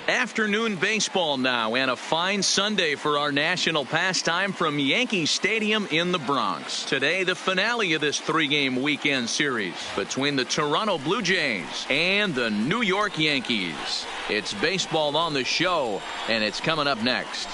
Afternoon baseball now, and a fine Sunday for our national pastime from Yankee Stadium in the Bronx. Today, the finale of this three-game weekend series between the Toronto Blue Jays and the New York Yankees. It's baseball on the show, and it's coming up next.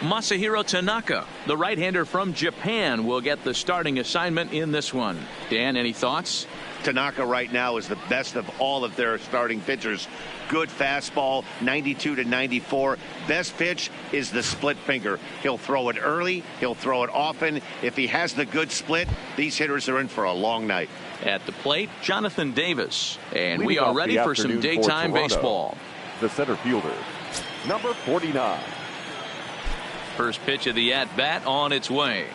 Masahiro Tanaka, the right-hander from Japan, will get the starting assignment in this one. Dan, any thoughts? Tanaka right now is the best of all of their starting pitchers. Good fastball, 92 to 94. Best pitch is the split finger. He'll throw it early. He'll throw it often. If he has the good split, these hitters are in for a long night. At the plate, Jonathan Davis. And we are ready for some daytime baseball. The center fielder, number 49. First pitch of the at-bat on its way.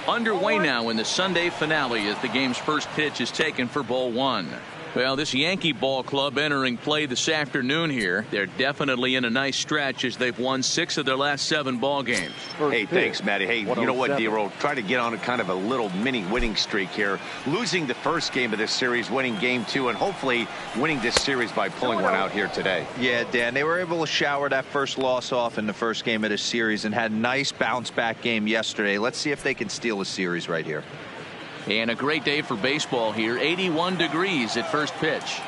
Underway now in the Sunday finale as the game's first pitch is taken for ball one. Well, this Yankee ball club entering play this afternoon here. They're definitely in a nice stretch as they've won 6 of their last 7 ball games. Hey, thanks, Matty. Hey, you know what, D-Roll? Try to get on a kind of a little mini winning streak here. Losing the first game of this series, winning game 2, and hopefully winning this series by pulling one out here today. Yeah, Dan, they were able to shower that first loss off in the first game of this series and had a nice bounce-back game yesterday. Let's see if they can steal a series right here. And a great day for baseball here. 81 degrees at first pitch.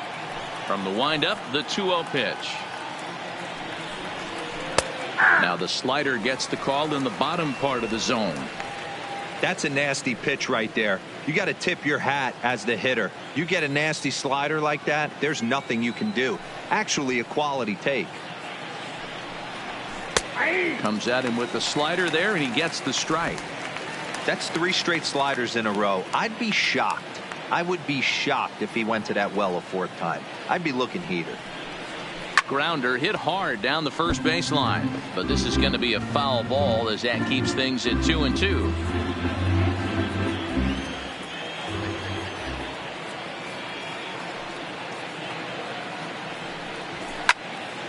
From the windup, the 2-0 pitch. Now the slider gets the call in the bottom part of the zone. That's a nasty pitch right there. You got to tip your hat as the hitter. You get a nasty slider like that, there's nothing you can do. Actually, a quality take. Comes at him with the slider there, and he gets the strike. That's 3 straight sliders in a row. I'd be shocked. I would be shocked if he went to that well a 4th time. I'd be looking heater. Grounder hit hard down the first baseline, but this is going to be a foul ball as that keeps things at 2-2.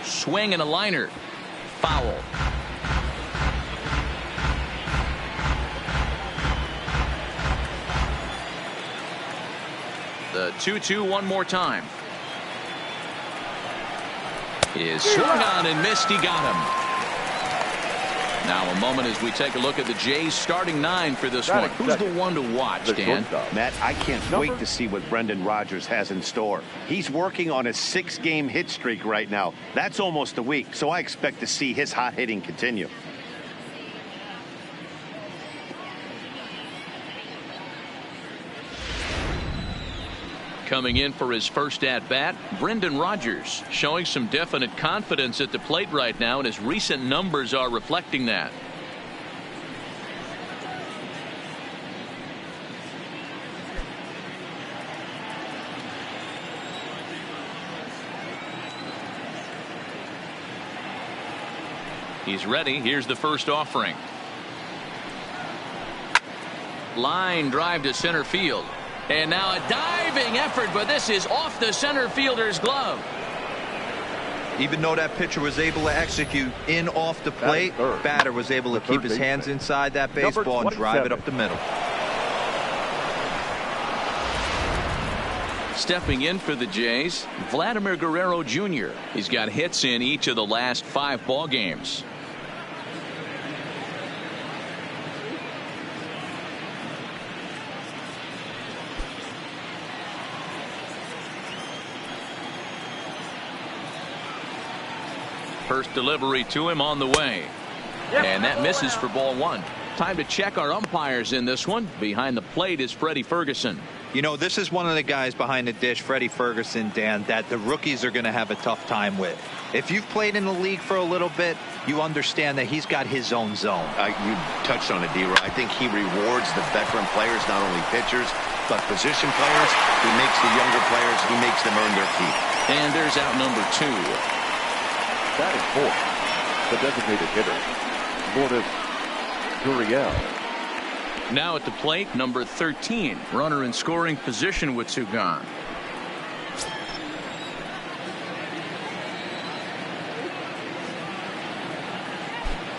Swing and a liner. Foul. The 2-2 one more time. Is swung on and missed. He got him. Now a moment as we take a look at the Jays starting 9 for this one. Who's the one to watch, Dan? Matt, I can't wait to see what Brendan Rodgers has in store. He's working on a 6-game hit streak right now. That's almost a week, so I expect to see his hot hitting continue. Coming in for his first at-bat, Brendan Rodgers, showing some definite confidence at the plate right now, and his recent numbers are reflecting that. He's ready. Here's the first offering. Line drive to center field. And now a diving effort, but this is off the center fielder's glove. Even though that pitcher was able to execute in off the plate, batter was able to keep his hands inside that baseball and drive it up the middle. Stepping in for the Jays, Vladimir Guerrero Jr. He's got hits in each of the last 5 ball games. First delivery to him on the way. And that misses for ball 1. Time to check our umpires in this one. Behind the plate is Freddie Ferguson. You know, this is one of the guys behind the dish, Freddie Ferguson, Dan, that the rookies are going to have a tough time with. If you've played in the league for a little bit, you understand that he's got his own zone. You touched on it, D-Roy. I think he rewards the veteran players, not only pitchers, but position players. He makes the younger players, he makes them earn their keep. And there's out number 2. That is 4th, the designated hitter, Lourdes Gurriel. Now at the plate, number 13, runner in scoring position with 2 gone.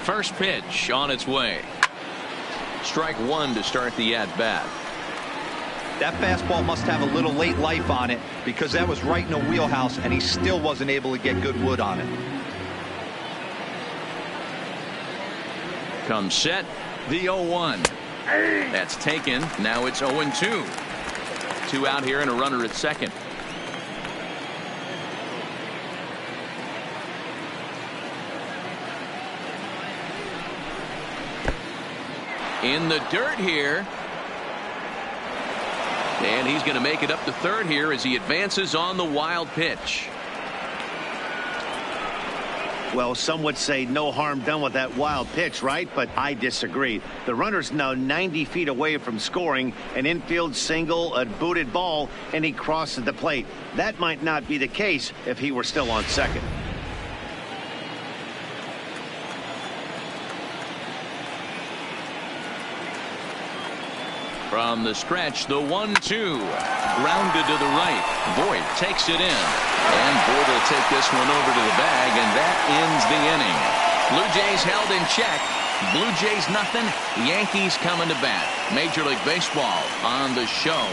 First pitch on its way. Strike 1 to start the at-bat. That fastball must have a little late life on it because that was right in the wheelhouse and he still wasn't able to get good wood on it. Comes set, the 0-1. That's taken. Now it's 0-2. 2 out here and a runner at second. In the dirt here. And he's going to make it up to third here as he advances on the wild pitch. Well, some would say no harm done with that wild pitch, right? But I disagree. The runner's now 90 feet away from scoring an infield single, a booted ball, and he crosses the plate. That might not be the case if he were still on second. From the stretch, the 1-2. Grounded to the right. Voit takes it in. And Voit will take this one over to the bag, and that ends the inning. Blue Jays held in check. Blue Jays nothing. Yankees coming to bat. Major League Baseball on the show.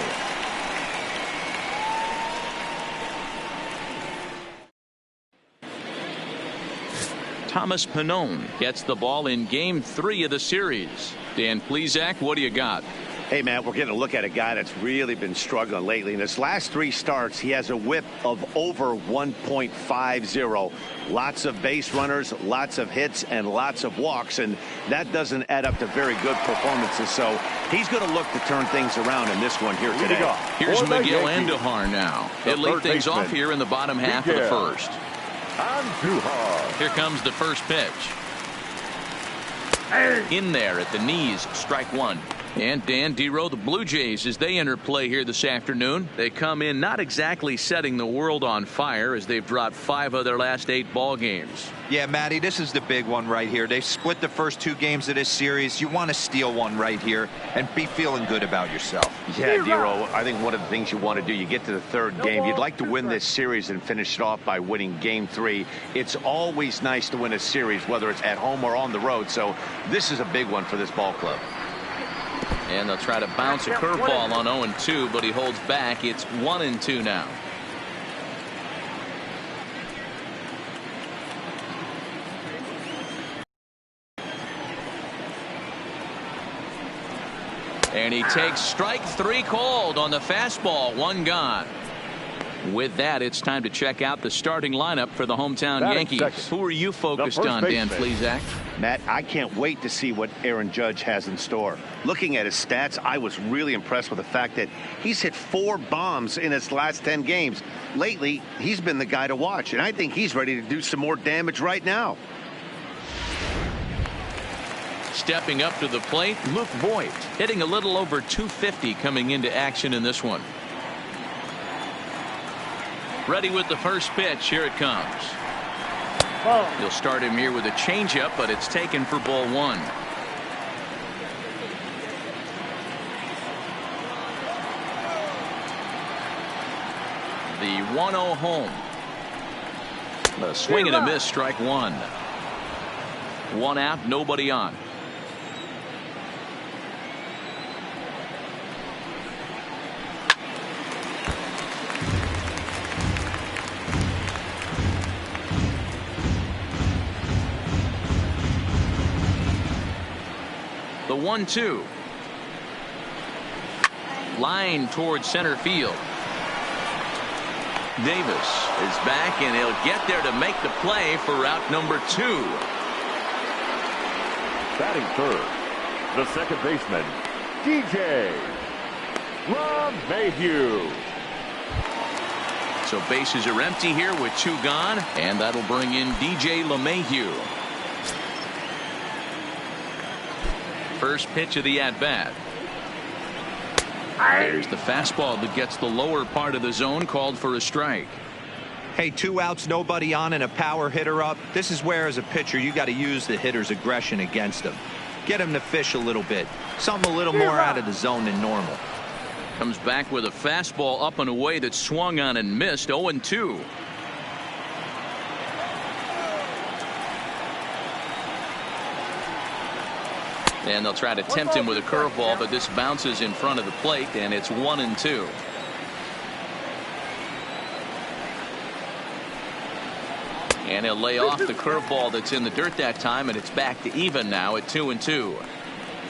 Thomas Pannone gets the ball in Game 3 of the series. Dan Plesac, what do you got? Hey, Matt, we're getting a look at a guy that's really been struggling lately. In his last 3 starts, he has a whip of over 1.50. Lots of base runners, lots of hits, and lots of walks, and that doesn't add up to very good performances. So he's going to look to turn things around in this one here today. Here's Miguel Andujar now. He'll lead things off here in the bottom half of the first. Here comes the first pitch. In there at the knees, strike one. And Dan Dero, the Blue Jays, as they enter play here this afternoon, they come in not exactly setting the world on fire as they've dropped 5 of their last 8 ball games. Yeah, Matty, this is the big one right here. They've split the first 2 games of this series. You want to steal one right here and be feeling good about yourself. Yeah, Dero, I think one of the things you want to do, you get to the 3rd game, you'd like to win this series and finish it off by winning Game 3. It's always nice to win a series, whether it's at home or on the road. So this is a big one for this ball club. And they'll try to bounce a curveball on 0-2, but he holds back. It's 1-2 now. And he takes strike 3 called on the fastball. 1 gone. With that, it's time to check out the starting lineup for the hometown Yankees. Who are you focused on, Dan Plesac? Matt, I can't wait to see what Aaron Judge has in store. Looking at his stats, I was really impressed with the fact that he's hit 4 bombs in his last 10 games. Lately, he's been the guy to watch, and I think he's ready to do some more damage right now. Stepping up to the plate, Luke Voit, hitting a little over 250 coming into action in this one. Ready with the first pitch. Here it comes. He'll start him here with a changeup, but it's taken for ball 1. The 1-0 home. A swing and a miss, strike 1. 1 out, nobody on. The 1-2. Line towards center field. Davis is back, and he'll get there to make the play for route number 2. Batting third, the second baseman, DJ LeMahieu. So bases are empty here with 2 gone, and that'll bring in DJ LeMahieu. First pitch of the at-bat. There's the fastball that gets the lower part of the zone, called for a strike. Hey, 2 outs, nobody on, and a power hitter up. This is where, as a pitcher, you got to use the hitter's aggression against him. Get him to fish a little bit. Something a little more out of the zone than normal. Comes back with a fastball up and away that swung on and missed. 0-2. And they'll try to tempt him with a curveball, but this bounces in front of the plate, and it's 1-2. And he'll lay off the curveball that's in the dirt that time, and it's back to even now at 2-2.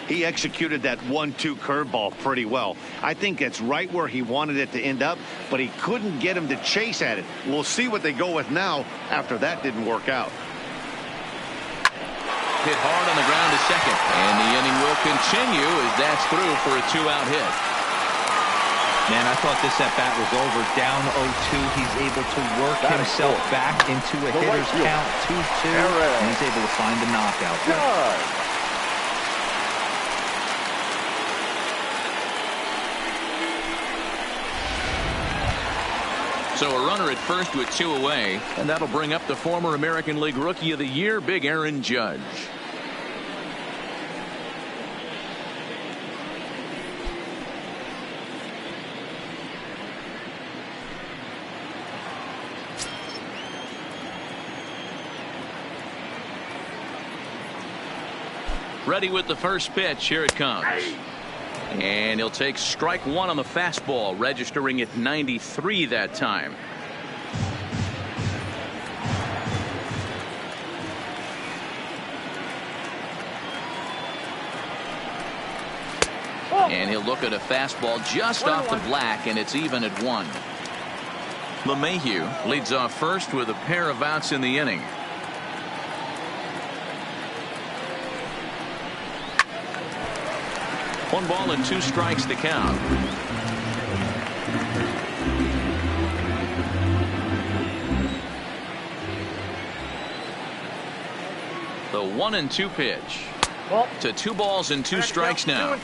He executed that 1-2 curveball pretty well. I think that's right where he wanted it to end up, but he couldn't get him to chase at it. We'll see what they go with now after that didn't work out. Hit hard on the ground to second, and the inning will continue as that's through for a 2-out hit. Man, I thought this at-bat was over. Down 0-2. He's able to work himself back into a hitter's count, 2-2, and he's able to find the knockout. So a runner at first with 2 away, and that'll bring up the former American League Rookie of the Year, Big Aaron Judge. Ready with the first pitch. Here it comes. And he'll take strike 1 on the fastball, registering at 93 that time. And he'll look at a fastball just off the black, and it's even at 1. LeMahieu leads off first with a pair of outs in the inning. One ball and 2 strikes to count. The 1-2 pitch. To 2 balls and 2 strikes now.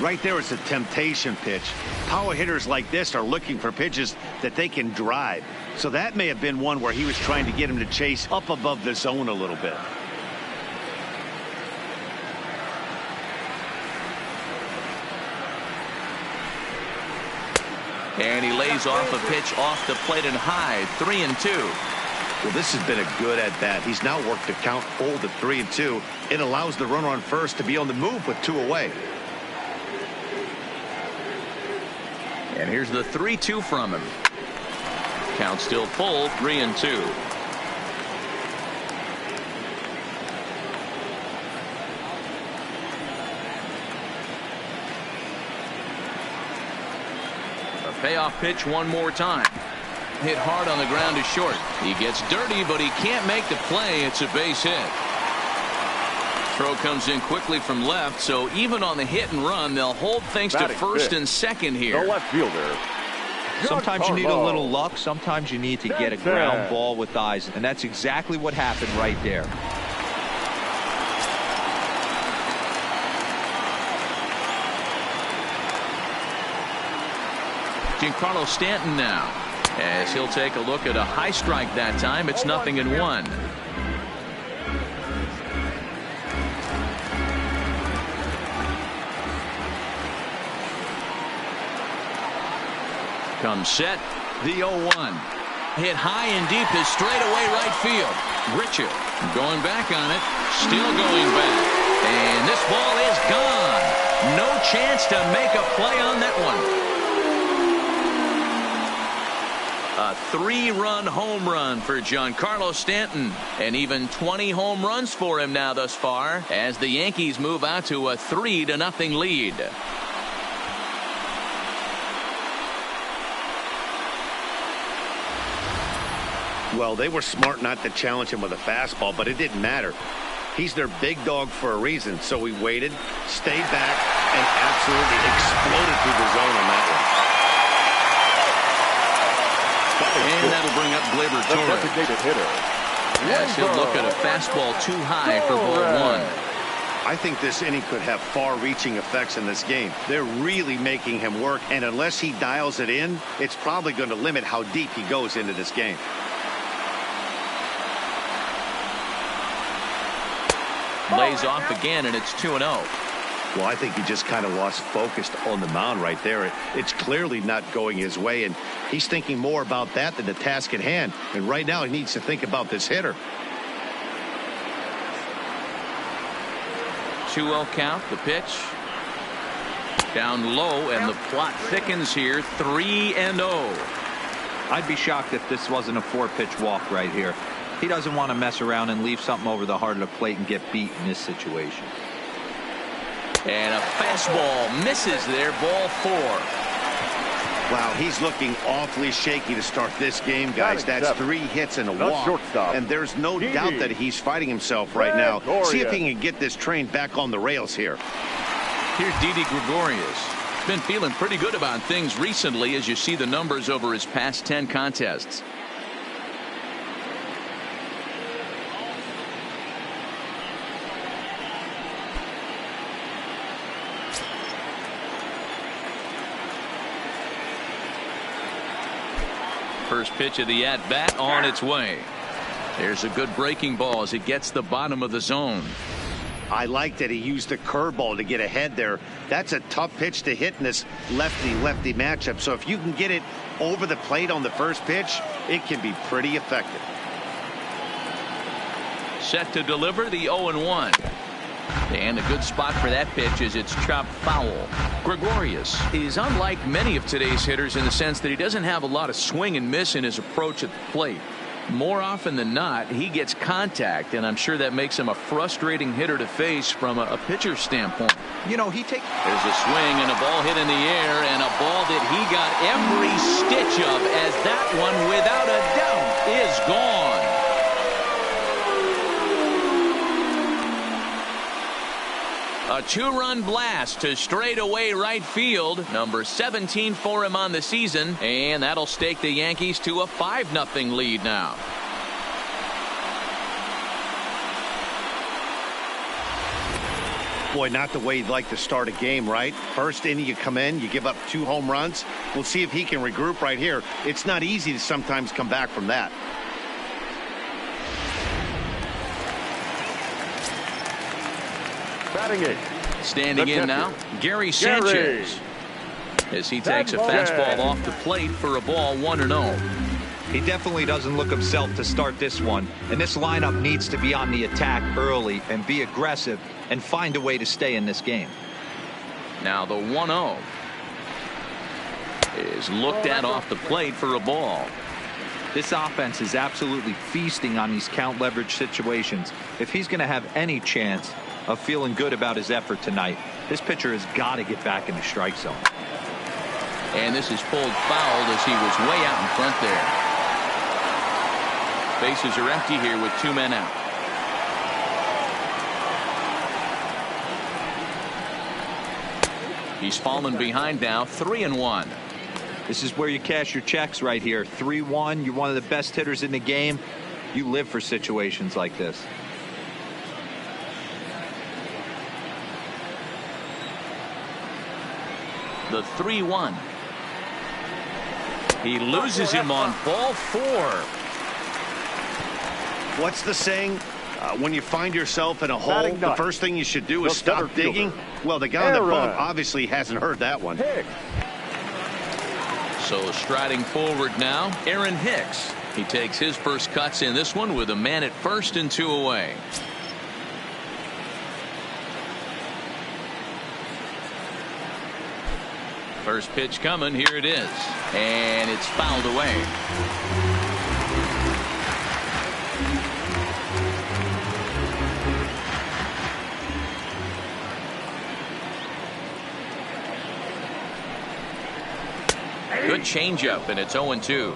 Right there is a temptation pitch. Power hitters like this are looking for pitches that they can drive. So that may have been one where he was trying to get him to chase up above the zone a little bit. And he lays off a pitch off the plate and high. 3-2. Well, this has been a good at bat. He's now worked the count full to 3-2. It allows the runner on first to be on the move with 2 away. And here's the 3-2 from him. Count still full. 3-2. Payoff pitch one more time. Hit hard on the ground to short. He gets dirty, but he can't make the play. It's a base hit. Throw comes in quickly from left, so even on the hit and run, they'll hold things to first and second here. The left fielder. Sometimes you need a little luck. Sometimes you need to get a ground ball with eyes, and that's exactly what happened right there. Giancarlo Stanton now, as he'll take a look at a high strike that time. It's 0-1. Comes set. The 0-1. Hit high and deep to straightaway right field. Richard going back on it. Still going back. And this ball is gone. No chance to make a play on that one. A 3-run home run for Giancarlo Stanton, and even 20 home runs for him now thus far, as the Yankees move out to a 3-0 lead. Well, they were smart not to challenge him with a fastball, but it didn't matter. He's their big dog for a reason, so he waited, stayed back, and absolutely exploded through the zone on that one. And that'll bring up Gleyber Torres. Designated hitter. Yes, he'll look at a fastball too high for ball 1. I think this inning could have far-reaching effects in this game. They're really making him work, and unless he dials it in, it's probably going to limit how deep he goes into this game. Lays off again, and it's 2-0. Well, I think he just kind of lost focus on the mound right there. It's clearly not going his way, and he's thinking more about that than the task at hand. And right now, he needs to think about this hitter. 2-0 count. The pitch down low, and the plot thickens here. 3-0. I'd be shocked if this wasn't a 4-pitch walk right here. He doesn't want to mess around and leave something over the heart of the plate and get beat in this situation. And a fastball misses there. Ball 4. Wow, he's looking awfully shaky to start this game, guys. That's 3 hits and a walk. Shortstop. And there's no doubt that he's fighting himself right now. See if he can get this train back on the rails here. Here's Didi Gregorius. Been feeling pretty good about things recently as you see the numbers over his past 10 contests. First pitch of the at-bat on its way. There's a good breaking ball as it gets the bottom of the zone. I like that he used the curveball to get ahead there. That's a tough pitch to hit in this lefty-lefty matchup. So if you can get it over the plate on the first pitch, it can be pretty effective. Set to deliver the 0-1. And a good spot for that pitch as it's chopped foul. Gregorius is unlike many of today's hitters in the sense that he doesn't have a lot of swing and miss in his approach at the plate. More often than not, he gets contact, and I'm sure that makes him a frustrating hitter to face from a pitcher's standpoint. You know, he takes... There's a swing and a ball hit in the air, and a ball that he got every stitch of, as that one, without a doubt, is gone. A 2-run blast to straightaway right field. Number 17 for him on the season. And that'll stake the Yankees to a 5-0 lead now. Boy, not the way you'd like to start a game, right? First inning, you come in, you give up 2 home runs. We'll see if he can regroup right here. It's not easy to sometimes come back from that. Batting it. Standing in now, Gary Sanchez. As he takes a fastball off the plate for a ball 1-0. He definitely doesn't look himself to start this one. And this lineup needs to be on the attack early and be aggressive and find a way to stay in this game. Now the 1-0 is looked at off the plate for a ball. This offense is absolutely feasting on these count leverage situations. If he's going to have any chance of feeling good about his effort tonight, this pitcher has got to get back in the strike zone. And this is pulled foul as he was way out in front there. Bases are empty here with 2 men out. He's fallen behind now, 3-1. This is where you cash your checks right here. 3-1. You're one of the best hitters in the game. You live for situations like this. The 3-1. He loses him on ball 4. What's the saying? When you find yourself in a hole, the first thing you should do is stop digging. Well, the guy on the bump obviously hasn't heard that one. So striding forward now, Aaron Hicks. He takes his first cuts in this one with a man at first and 2 away. First pitch coming. Here it is. And it's fouled away. Good changeup, and it's 0-2.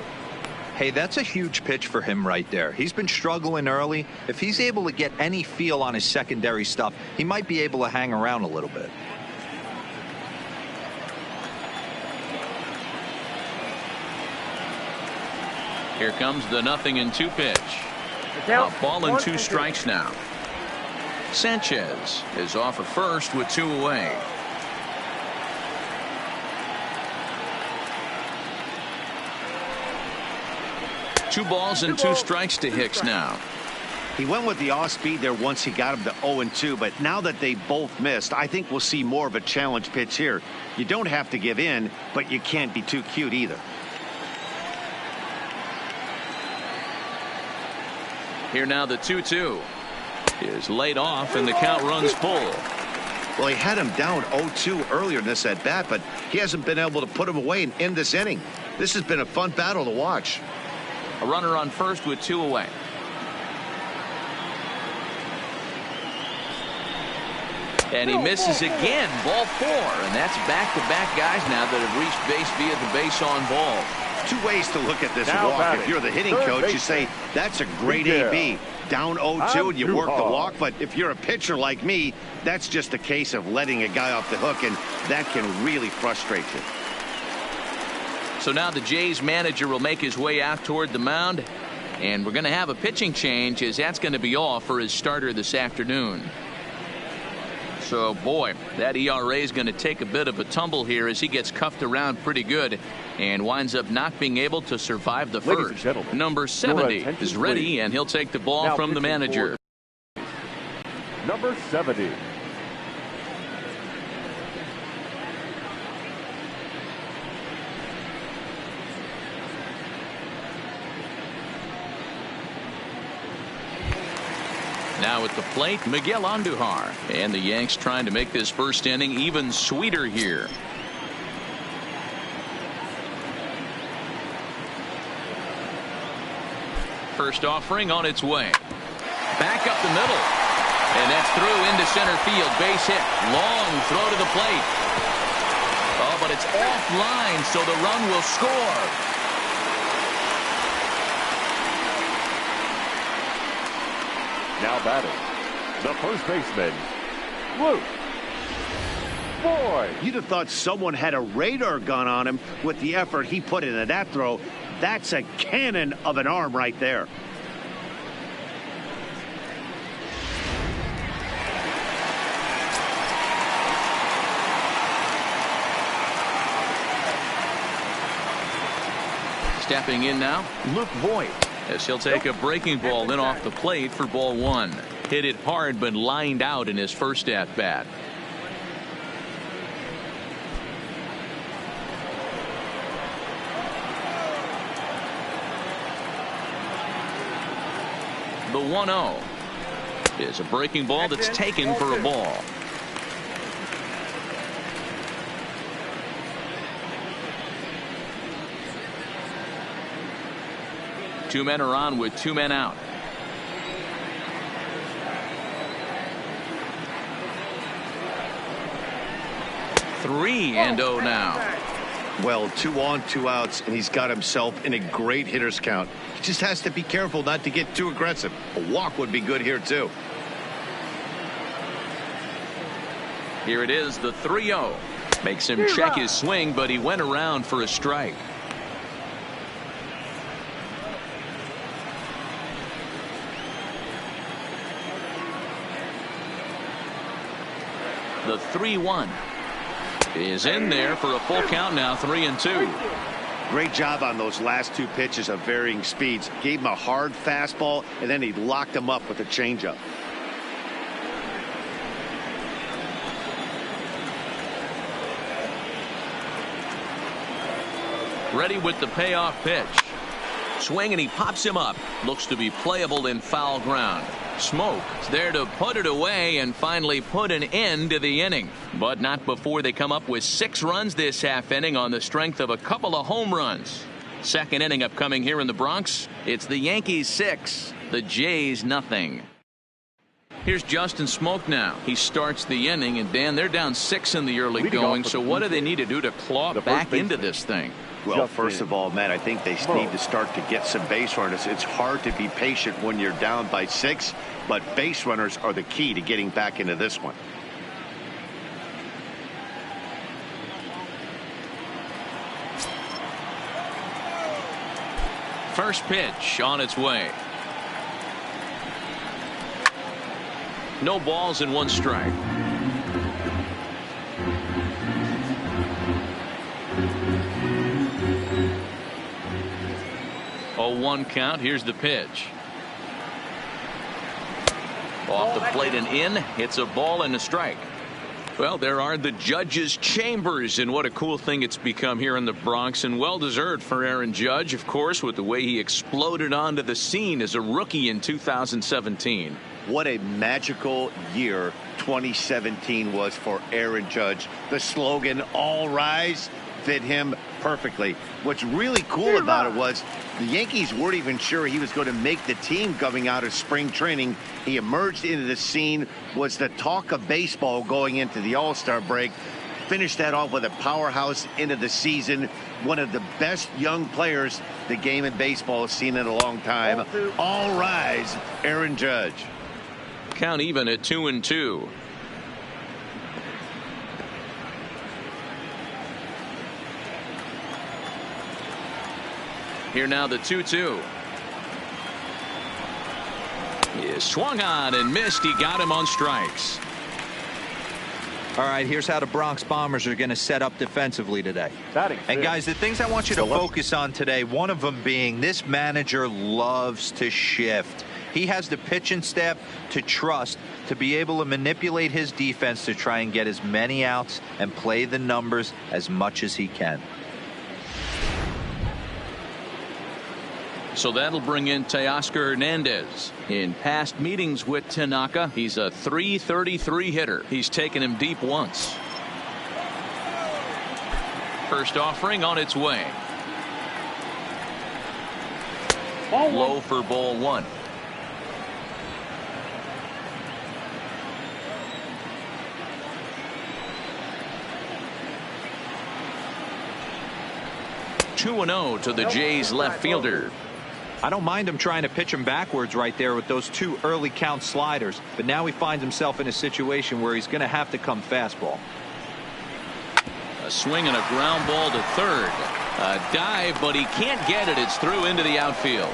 Hey, that's a huge pitch for him right there. He's been struggling early. If he's able to get any feel on his secondary stuff, he might be able to hang around a little bit. Here comes the 0-2 pitch. A ball and 2 strikes now. Sanchez is off at first with 2 away. Two balls and 2 strikes to Hicks now. He went with the off speed there once he got him to 0-2, but now that they both missed, I think we'll see more of a challenge pitch here. You don't have to give in, but you can't be too cute either. Here now the 2-2 is laid off and the count runs full. Well, he had him down 0-2 earlier in this at-bat, but he hasn't been able to put him away and end this inning. This has been a fun battle to watch. A runner on first with 2 away. And he misses again. Ball 4. And that's back-to-back guys now that have reached base via the base on ball. 2 ways to look at this Now walk. batting, If you're the hitting third coach, you baseman, say, that's a great Miguel. AB. Down 0-2 and you I'm work too the hard. walk. But if you're a pitcher like me, that's just a case of letting a guy off the hook, and that can really frustrate you. So now the Jays manager will make his way out toward the mound. And we're going to have a pitching change, as that's going to be all for his starter this afternoon. So, boy, that ERA is going to take a bit of a tumble here as he gets cuffed around pretty good and winds up not being able to survive the Ladies and first. gentlemen, Number your 70 attention, is ready, please. and he'll take the ball Now from the pitching manager. Number 70. Now at the plate, Miguel Andujar. And the Yanks trying to make this first inning even sweeter here. First offering on its way. Back up the middle. And that's through into center field. Base hit. Long throw to the plate. Oh, but it's offline, so the run will score. Now batting, the first baseman, Luke Boyd. You'd have thought someone had a radar gun on him with the effort he put into that throw. That's a cannon of an arm right there. Stepping in now, Luke Voigt, as he'll take a breaking ball in off the plate for ball 1. Hit it hard, but lined out in his first at bat. The 1-0 is a breaking ball that's taken for a ball. Two men are on with 2 men out. Three and 0 now. Well, 2 on, 2 outs, and he's got himself in a great hitter's count. He just has to be careful not to get too aggressive. A walk would be good here, too. Here it is, the 3-0. Makes him check his swing, but he went around for a strike. The 3-1 is in there for a full count now, 3-2. Great job on those last 2 pitches of varying speeds. Gave him a hard fastball, and then he locked him up with a changeup. Ready with the payoff pitch. Swing, and he pops him up. Looks to be playable in foul ground. Smoke is there to put it away and finally put an end to the inning. But not before they come up with 6 runs this half inning on the strength of a couple of home runs. Second inning upcoming here in the Bronx. It's the Yankees 6, the Jays nothing. Here's Justin Smoke now. He starts the inning, and Dan, they're down 6 in the early Leading going. off So with what do the they need to do to claw the first back into baseman. this thing? Well, first of all, Matt, I think they Smoke. need to start to get some base runners. It's hard to be patient when you're down by 6, but base runners are the key to getting back into this one. First pitch on its way. No balls and 1 strike. A 1 count. Here's the pitch. Off the plate and in. It's a ball and a strike. Well, there are the judges' chambers, and what a cool thing it's become here in the Bronx, and well deserved for Aaron Judge, of course, with the way he exploded onto the scene as a rookie in 2017. What a magical year 2017 was for Aaron Judge. The slogan, "All Rise," fit him perfectly. What's really cool about it was the Yankees weren't even sure he was going to make the team coming out of spring training. He emerged into the scene, was the talk of baseball going into the All-Star break. Finished that off with a powerhouse into the season. One of the best young players the game in baseball has seen in a long time. All rise, Aaron Judge. Count even at 2-2. Here now the 2-2. He swung on and missed. He got him on strikes. All right, here's how the Bronx Bombers are going to set up defensively today. And guys, the things I want you to focus on today, one of them being this manager loves to shift. He has the pitching staff to trust to be able to manipulate his defense to try and get as many outs and play the numbers as much as he can. So that'll bring in Teoscar Hernandez. In past meetings with Tanaka, he's a .333 hitter. He's taken him deep once. First offering on its way. Low for ball one. (2-0) to the Jays left fielder. I don't mind him trying to pitch him backwards right there with those two early count sliders, but now he finds himself in a situation where he's going to have to come fastball. A swing and a ground ball to third. A dive, but he can't get it. It's through into the outfield.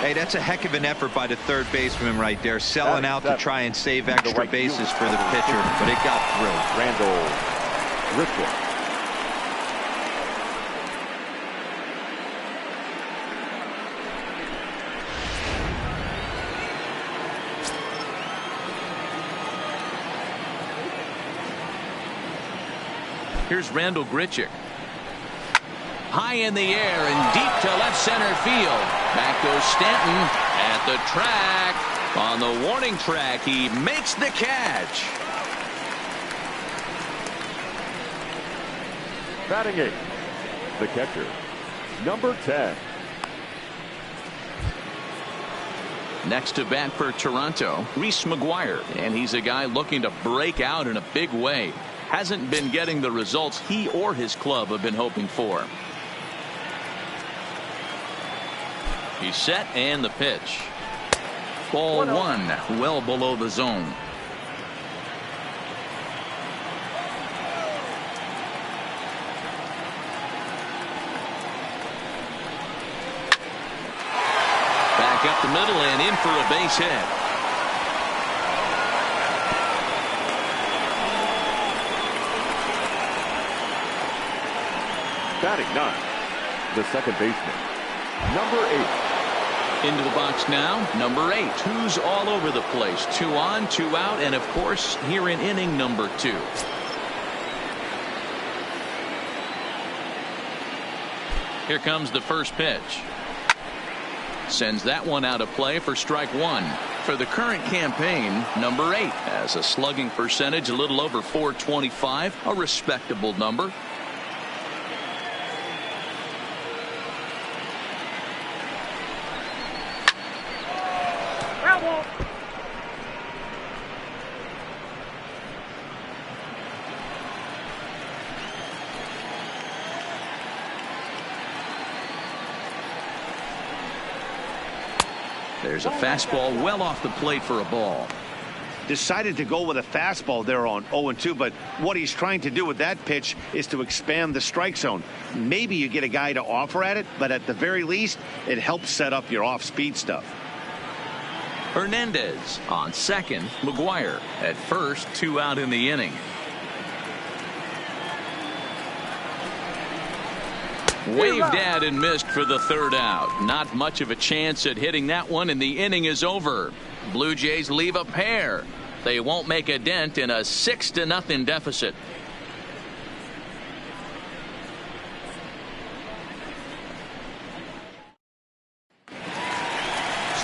Hey, that's a heck of an effort by the third baseman right there, selling out to try and save extra bases for the pitcher, but it got through. Randall Grichuk. Here's Randall Grichuk. High in the air and deep to left center field. Back goes Stanton at the track. On the warning track, he makes the catch. Batting eighth, the catcher, number 10. Next to bat for Toronto, Reese McGuire, and he's a guy looking to break out in a big way. Hasn't been getting the results he or his club have been hoping for. He's set and the pitch. Ball one, well below the zone. Back up the middle and in for a base hit. Batting ninth, the second baseman, number 8. Into the box now, number 8, who's all over the place. 2 on, 2 out, and of course here in inning number 2. Here comes the first pitch. Sends that one out of play for strike 1. For the current campaign, number 8 has a slugging percentage a little over .425, a respectable number. There's a fastball well off the plate for a ball. Decided to go with a fastball there on 0-2, but what he's trying to do with that pitch is to expand the strike zone. Maybe you get a guy to offer at it, but at the very least, it helps set up your off-speed stuff. Hernandez on second, McGuire at first, 2 out in the inning. Waved at and missed for the 3rd out. Not much of a chance at hitting that one, and the inning is over. Blue Jays leave a pair. They won't make a dent in a 6-0 deficit.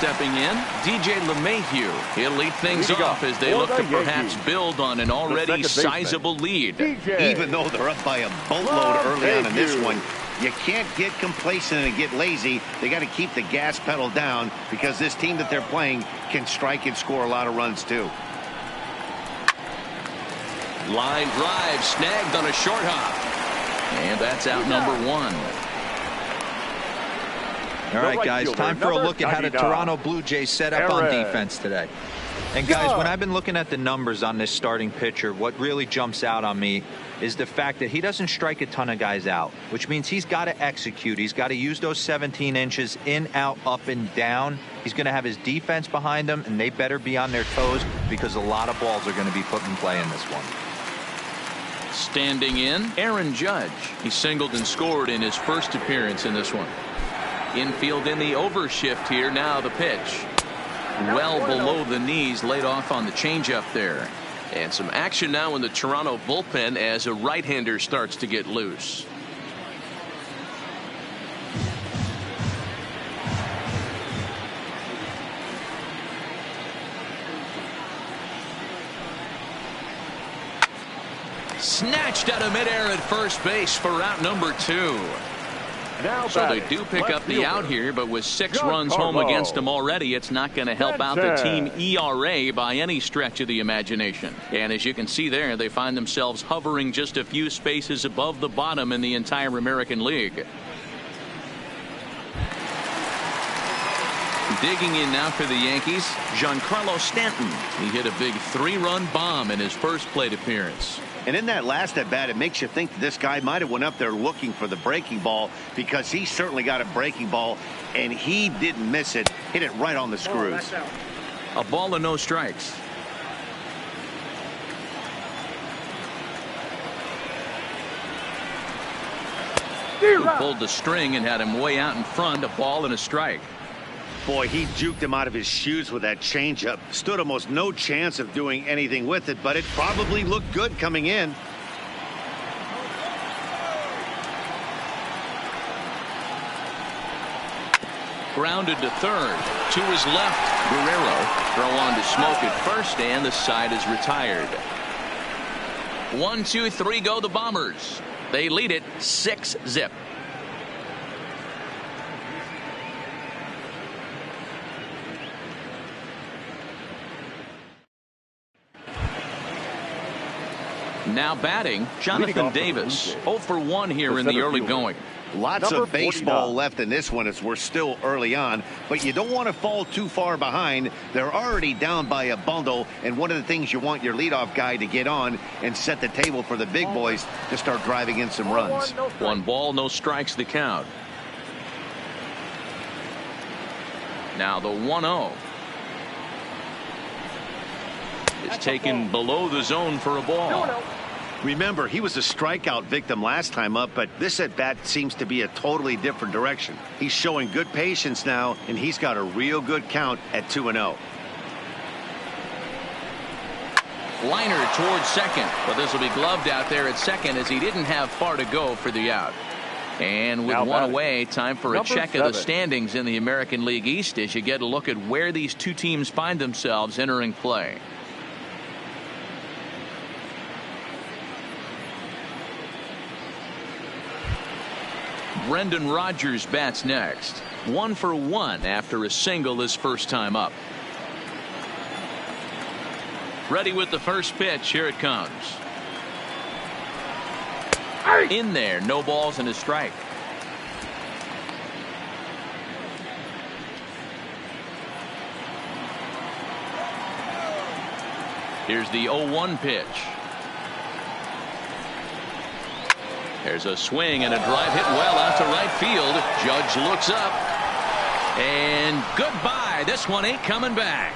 stepping in, DJ LeMahieu. He'll lead things off as they look to perhaps build on an already sizable lead. Even though they're up by a boatload early on in this one, you can't get complacent and get lazy. They got to keep the gas pedal down because this team that they're playing can strike and score a lot of runs too. Line drive snagged on a short hop. And that's out number one. All right, guys, time for a look at how the Toronto Blue Jays set up on defense today. And, guys, when I've been looking at the numbers on this starting pitcher, what really jumps out on me is the fact that he doesn't strike a ton of guys out, which means he's got to execute. He's got to use those 17 inches in, out, up, and down. He's going to have his defense behind him, and they better be on their toes because a lot of balls are going to be put in play in this one. Standing in, Aaron Judge. He singled and scored in his first appearance in this one. Infield in the overshift here. Now the pitch. Well below the knees, laid off on the changeup there. And some action now in the Toronto bullpen as a right-hander starts to get loose. Snatched out of midair at first base for out number 2. So they do pick up the out here, but with 6 runs home against them already, it's not going to help out the team ERA by any stretch of the imagination. And as you can see there, they find themselves hovering just a few spaces above the bottom in the entire American League. Digging in now for the Yankees, Giancarlo Stanton. He hit a big 3-run bomb in his first plate appearance. And in that last at bat, it makes you think that this guy might have went up there looking for the breaking ball because he certainly got a breaking ball and he didn't miss it. Hit it right on the screws. A ball and no strikes. Who pulled the string and had him way out in front. A ball and a strike. Boy, he juked him out of his shoes with that changeup. Stood almost no chance of doing anything with it, but it probably looked good coming in. Grounded to third. To his left, Guerrero. Throw on to Smoke at first, and the side is retired. 1, 2, 3 go the Bombers. They lead it 6-0. Now batting, Jonathan Davis. 0 for 1 here in the early going. Lots of baseball left in this one as we're still early on, but you don't want to fall too far behind. They're already down by a bundle, and one of the things you want your leadoff guy to get on and set the table for the big boys to start driving in some runs. 1 ball, no strikes the count. Now the 1-0. Is taken below the zone for a ball. Remember, he was a strikeout victim last time up, but this at bat seems to be a totally different direction. He's showing good patience now, and he's got a real good count at 2-0. Liner towards second, but this will be gloved out there at second as he didn't have far to go for the out. And with 1 away, time for a check of the standings in the American League East as you get a look at where these two teams find themselves entering play. Brendan Rodgers bats next. 1 for 1 after a single his first time up. Ready with the first pitch. Here it comes. In there. No balls and a strike. Here's the 0-1 pitch. There's a swing and a drive hit well out to right field. Judge looks up. And goodbye. This one ain't coming back.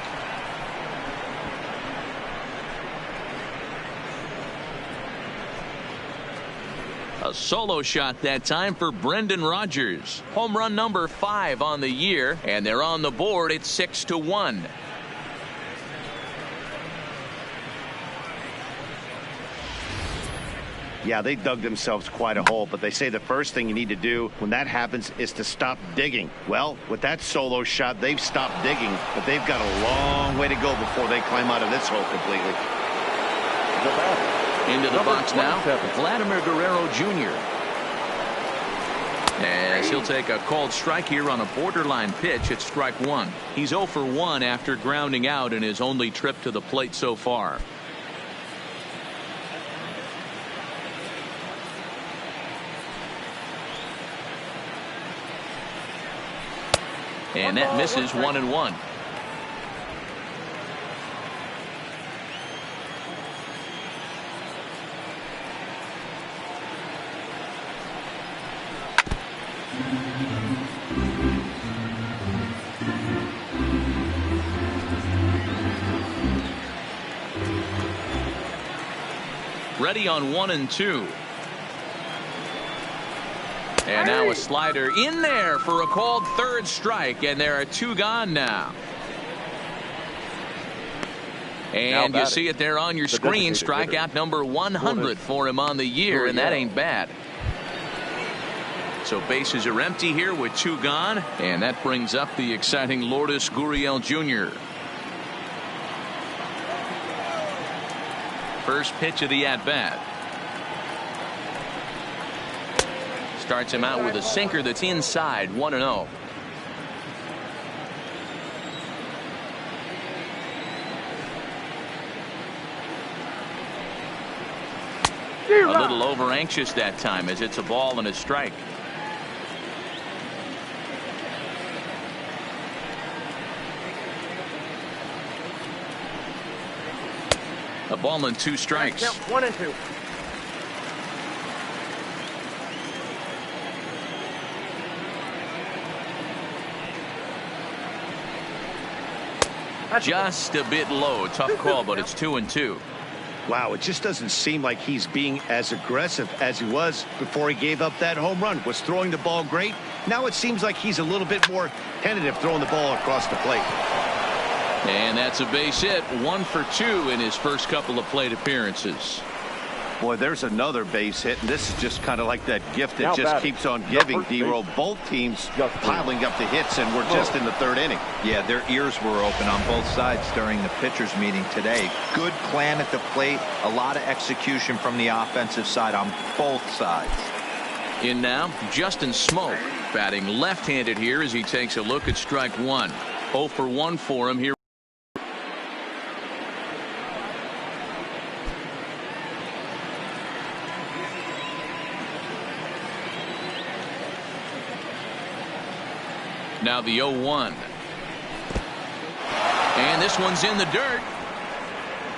A solo shot that time for Brendan Rodgers. Home run number 5 on the year, and they're on the board at 6-1. Yeah, they dug themselves quite a hole, but they say the first thing you need to do when that happens is to stop digging. Well, with that solo shot, they've stopped digging, but they've got a long way to go before they climb out of this hole completely. Into the box now, Vladimir Guerrero Jr. As he'll take a called strike here on a borderline pitch at strike one. He's 0 for 1 after grounding out in his only trip to the plate so far. And that misses 1-1. Ready on 1 and 2. And now a slider in there for a called third strike, and there are 2 gone now. And you see it there on your screen, strikeout number 100 for him on the year, and that ain't bad. So bases are empty here with 2 gone, and that brings up the exciting Lourdes Gurriel Jr. First pitch of the at-bat. Starts him out with a sinker that's inside, 1-0. A little over anxious that time as it's a ball and a strike. A ball and 2 strikes. 1 and 2. Just a bit low. Tough call, but it's 2-2. Wow, it just doesn't seem like he's being as aggressive as he was before he gave up that home run. Was throwing the ball great. Now it seems like he's a little bit more tentative throwing the ball across the plate. And that's a base hit. 1 for 2 in his first couple of plate appearances. Boy, there's another base hit, and this is just kind of like that gift that just keeps on giving, D-Roll. Both teams piling up the hits, and we're just in the 3rd inning. Yeah, their ears were open on both sides during the pitchers meeting today. Good plan at the plate, a lot of execution from the offensive side on both sides. In now, Justin Smoke, batting left-handed here as he takes a look at strike 1. 0 for 1 for him here. Now the 0-1. And this one's in the dirt.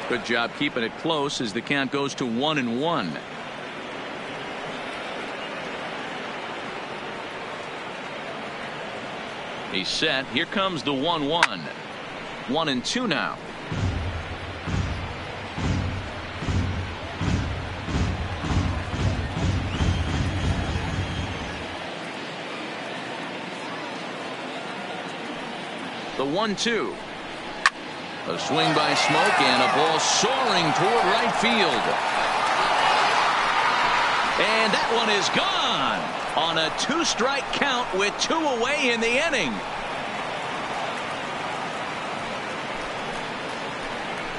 Good job keeping it close as the count goes to 1-1. He's set. Here comes the 1-1. 1-2 now. The 1-2. A swing by Smoke and a ball soaring toward right field. And that one is gone on a 2-strike count with 2 away in the inning.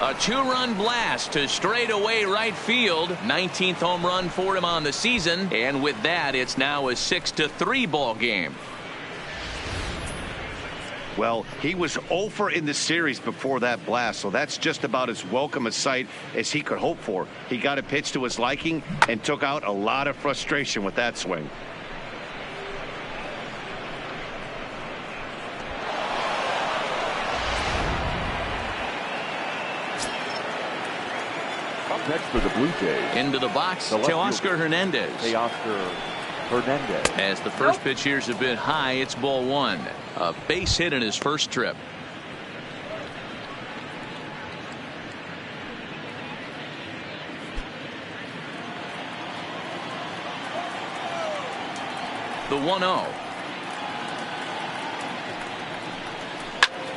A 2-run blast to straightaway right field. 19th home run for him on the season. And with that, it's now a 6-3 ball game. Well, he was 0 for in the series before that blast, so that's just about as welcome a sight as he could hope for. He got a pitch to his liking and took out a lot of frustration with that swing. Up next for the Blue Jays. Into the box, Teoscar Hernandez. Teoscar Hernandez. As the first pitch here's a bit high, it's ball 1. A base hit in his first trip. The 1-0.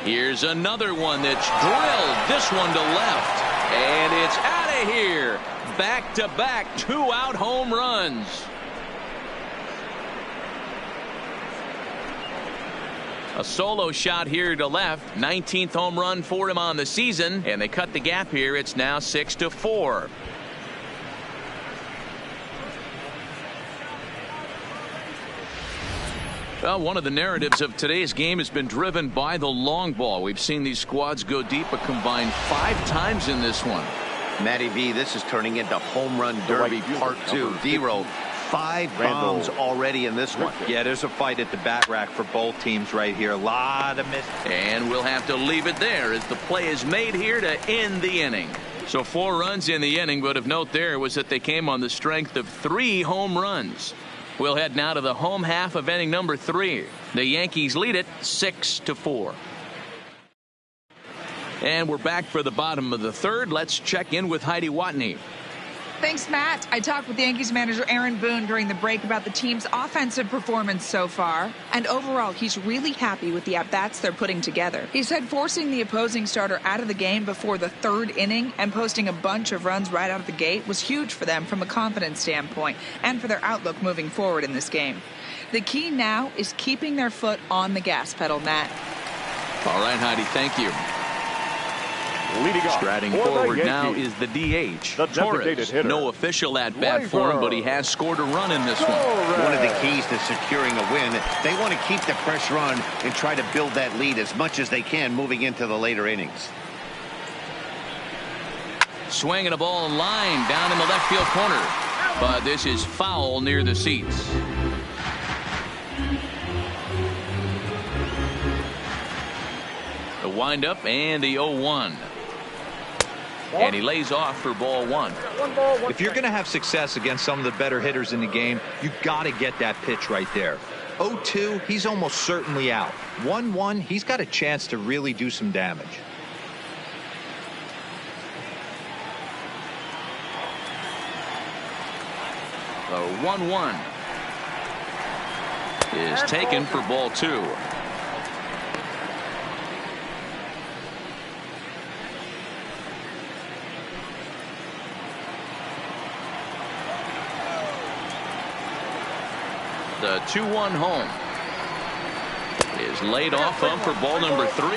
Here's another one that's drilled. This one to left. And it's out of here. back-to-back two-out home runs. A solo shot here to left. 19th home run for him on the season, and they cut the gap here. It's now 6-4. Well, one of the narratives of today's game has been driven by the long ball. We've seen these squads go deep a combined 5 times in this one. Matty V, this is turning into home run derby part 2. D-Row, 5 bombs already in this one. Yeah, there's a fight at the bat rack for both teams right here. A lot of miss. And we'll have to leave it there as the play is made here to end the inning. So 4 runs in the inning, but of note there was that they came on the strength of 3 home runs. We'll head now to the home half of inning number 3. The Yankees lead it 6-4. And we're back for the bottom of the 3rd. Let's check in with Heidi Watney. Thanks, Matt. I talked with Yankees manager Aaron Boone during the break about the team's offensive performance so far. And overall, he's really happy with the at-bats they're putting together. He said forcing the opposing starter out of the game before the 3rd inning and posting a bunch of runs right out of the gate was huge for them from a confidence standpoint and for their outlook moving forward in this game. The key now is keeping their foot on the gas pedal, Matt. All right, Heidi, thank you. Striding forward now is the DH, Torres. No official at-bat for him, but he has scored a run in this one. One of the keys to securing a win, they want to keep the pressure on and try to build that lead as much as they can moving into the later innings. Swinging a ball in line down in the left field corner. But this is foul near the seats. The windup and the 0-1. And he lays off for ball 1. If you're going to have success against some of the better hitters in the game, you got to get that pitch right there. 0-2, he's almost certainly out. 1-1, he's got a chance to really do some damage. The 1-1 is taken for ball 2. The 2-1 home is laid off for ball number 3.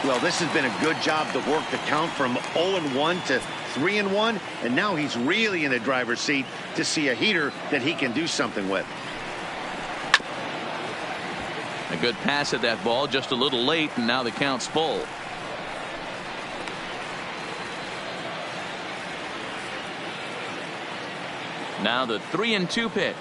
Well, this has been a good job to work the count from 0-1 to 3-1, and now he's really in the driver's seat to see a heater that he can do something with. A good pass at that ball, just a little late, and now the count's full. Now the 3-2 pitch.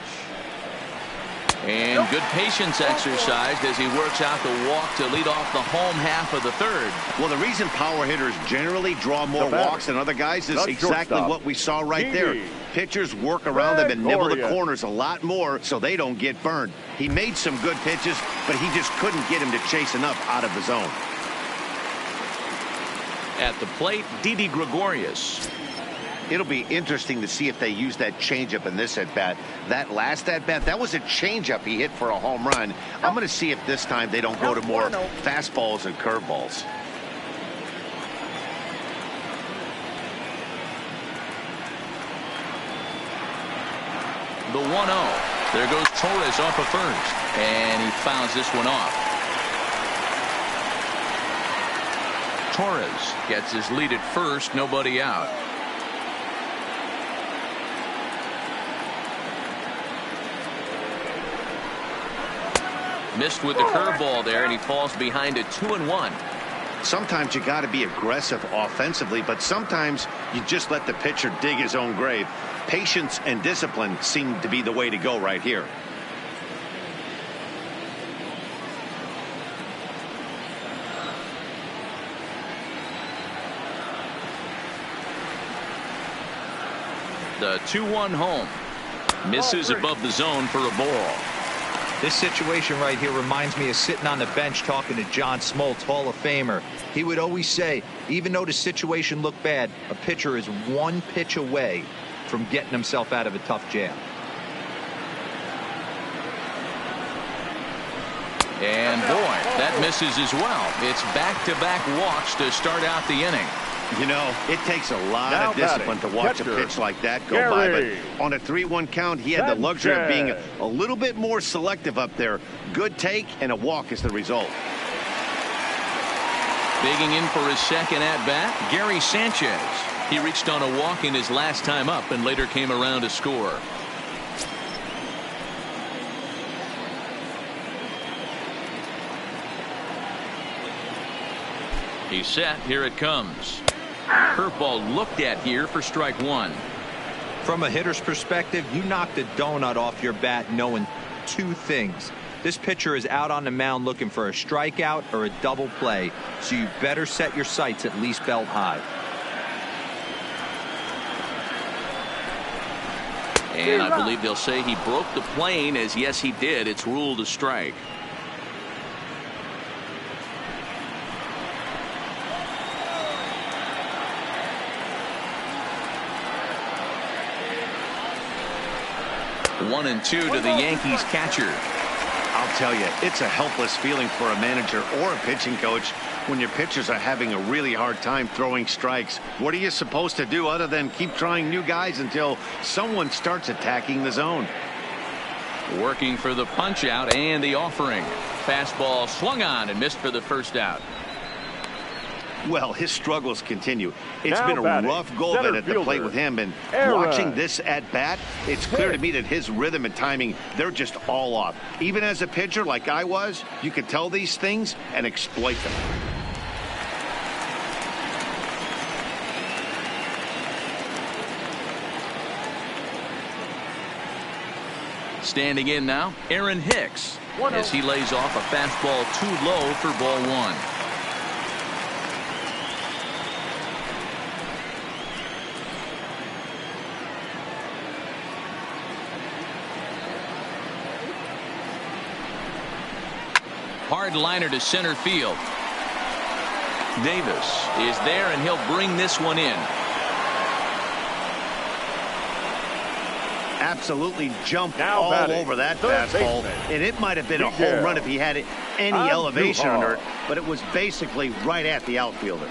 And good patience exercised as he works out the walk to lead off the home half of the 3rd. Well, the reason power hitters generally draw more walks than other guys is exactly what we saw right there. Pitchers work around them and nibble the corners a lot more so they don't get burned. He made some good pitches, but he just couldn't get him to chase enough out of the zone. At the plate, Didi Gregorius. It'll be interesting to see if they use that changeup in this at-bat. That last at-bat, that was a changeup he hit for a home run. I'm going to see if this time they don't go to more fastballs and curveballs. The 1-0. There goes Torres off of first, and he fouls this one off. Torres gets his lead at first, nobody out. Missed with the curveball there, and he falls behind a 2-1. Sometimes you got to be aggressive offensively, but sometimes you just let the pitcher dig his own grave. Patience and discipline seem to be the way to go right here. The 2-1 home. Misses above the zone for a ball. This situation right here reminds me of sitting on the bench talking to John Smoltz, Hall of Famer. He would always say, even though the situation looked bad, a pitcher is 1 pitch away from getting himself out of a tough jam. And boy, that misses as well. It's back-to-back walks to start out the inning. You know, it takes a lot of discipline to watch a pitch like that go by, but on a 3-1 count, he had the luxury of being a little bit more selective up there. Good take, and a walk is the result. Digging in for his second at-bat, Gary Sanchez. He reached on a walk in his last time up and later came around to score. He's set. Here it comes. Curveball looked at here for strike one. From a hitter's perspective, you knocked a donut off your bat knowing two things. This pitcher is out on the mound looking for a strikeout or a double play, so you better set your sights at least belt high. And I believe they'll say he broke the plane, as yes he did. It's ruled a strike. One and two to the Yankees catcher. I'll tell you, it's a helpless feeling for a manager or a pitching coach when your pitchers are having a really hard time throwing strikes. What are you supposed to do other than keep trying new guys until someone starts attacking the zone? Working for the punch out and the offering. Fastball swung on and missed for the first out. Well, his struggles continue. It's been a rough go of it at the plate with him, and watching this at bat, it's clear to me that his rhythm and timing, they're just all off. Even as a pitcher like I was, you could tell these things and exploit them. Standing in now, Aaron Hicks, as he lays off a fastball too low for ball one. Hard liner to center field. Davis is there, and he'll bring this one in. Absolutely jumped all over that fastball, and it might have been a home run if he had any elevation under it, but it was basically right at the outfielder.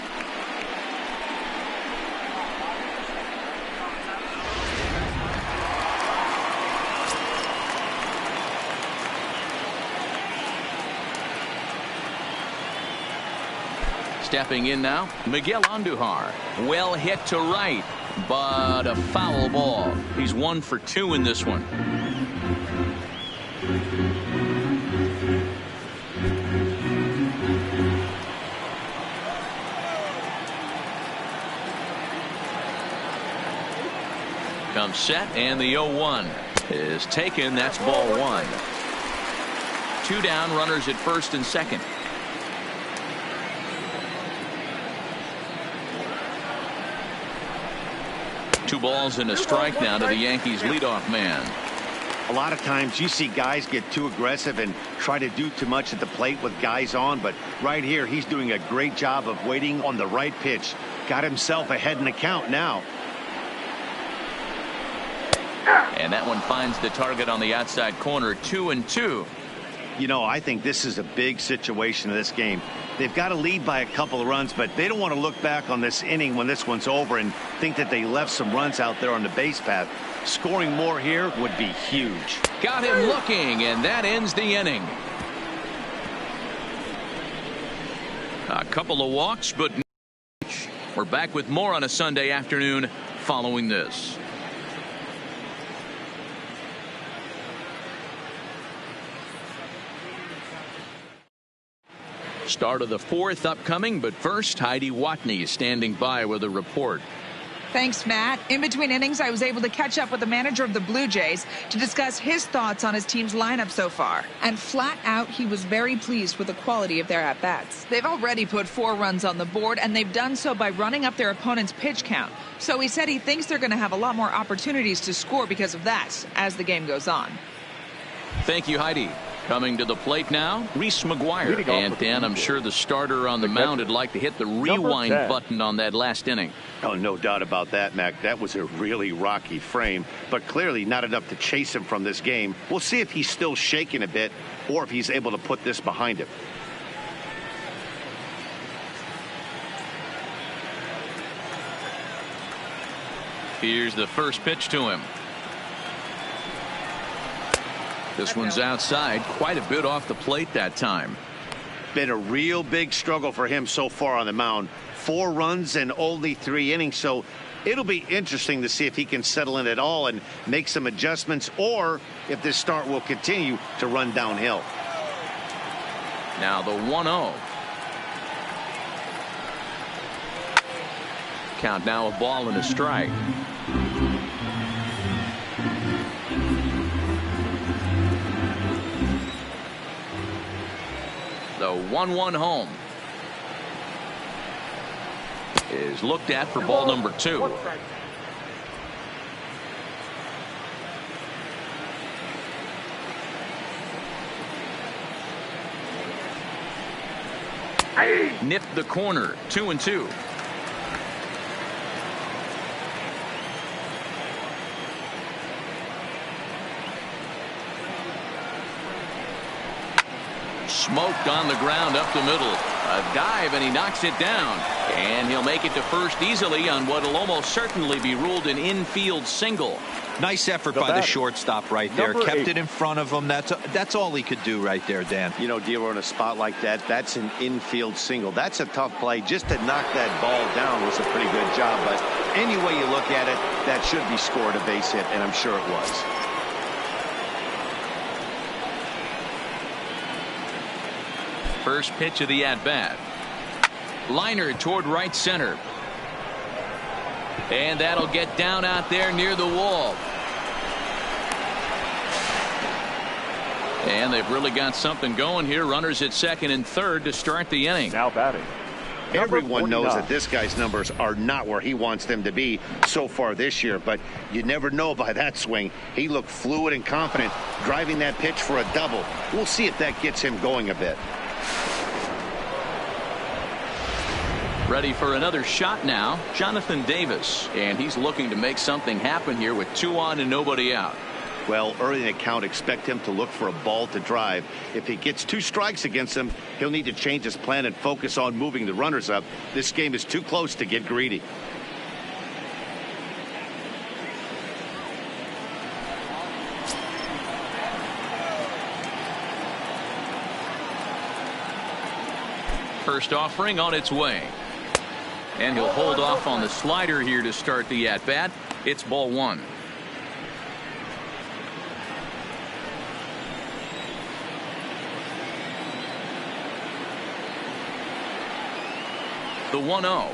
Stepping in now, Miguel Andujar. Well hit to right, but a foul ball. He's 1 for 2 in this one. Comes set, and the 0-1 is taken. That's ball one. 2 down, runners at first and second. Two balls and a strike now to the Yankees leadoff man. A lot of times you see guys get too aggressive and try to do too much at the plate with guys on, but right here he's doing a great job of waiting on the right pitch. Got himself ahead in the count now. And that one finds the target on the outside corner. 2-2. You know, I think this is a big situation in this game. They've got to lead by a couple of runs, but they don't want to look back on this inning when this one's over and think that they left some runs out there on the base path. Scoring more here would be huge. Got him looking, and that ends the inning. A couple of walks, but we're back with more on a Sunday afternoon following this. Start of the fourth upcoming, but first, Heidi Watney is standing by with a report. Thanks, Matt. In between innings, I was able to catch up with the manager of the Blue Jays to discuss his thoughts on his team's lineup so far. And flat out, he was very pleased with the quality of their at-bats. They've already put 4 runs on the board, and they've done so by running up their opponent's pitch count. So he said he thinks they're going to have a lot more opportunities to score because of that as the game goes on. Thank you, Heidi. Coming to the plate now, Reese McGuire. And Dan, I'm sure the starter on the mound would like to hit the rewind button on that last inning. Oh, no doubt about that, Mac. That was a really rocky frame, but clearly not enough to chase him from this game. We'll see if he's still shaking a bit or if he's able to put this behind him. Here's the first pitch to him. This one's outside, quite a bit off the plate that time. Been a real big struggle for him so far on the mound. 4 runs and only 3 innings, so it'll be interesting to see if he can settle in at all and make some adjustments, or if this start will continue to run downhill. Now the 1-0. Count now, a ball and a strike. The 1-1 home is looked at for ball number 2. Nipped the corner. 2-2. Smoked on the ground up the middle. A dive, and he knocks it down. And he'll make it to first easily on what will almost certainly be ruled an infield single. Nice effort by the shortstop right there. Kept it in front of him. That's all he could do right there, Dan. You know, Dero, in a spot like that, that's an infield single. That's a tough play. Just to knock that ball down was a pretty good job. But any way you look at it, that should be scored a base hit, and I'm sure it was. First pitch of the at-bat. Liner toward right center. And that'll get down out there near the wall. And they've really got something going here. Runners at second and third to start the inning. Now batting. Everyone knows that this guy's numbers are not where he wants them to be so far this year, but you never know by that swing. He looked fluid and confident driving that pitch for a double. We'll see if that gets him going a bit. Ready for another shot now, Jonathan Davis, and he's looking to make something happen here with 2 on and nobody out. Well, early in the count, expect him to look for a ball to drive. If he gets 2 strikes against him, he'll need to change his plan and focus on moving the runners up. This game is too close to get greedy. First offering on its way. And he'll hold off on the slider here to start the at-bat. It's ball 1. The 1-0.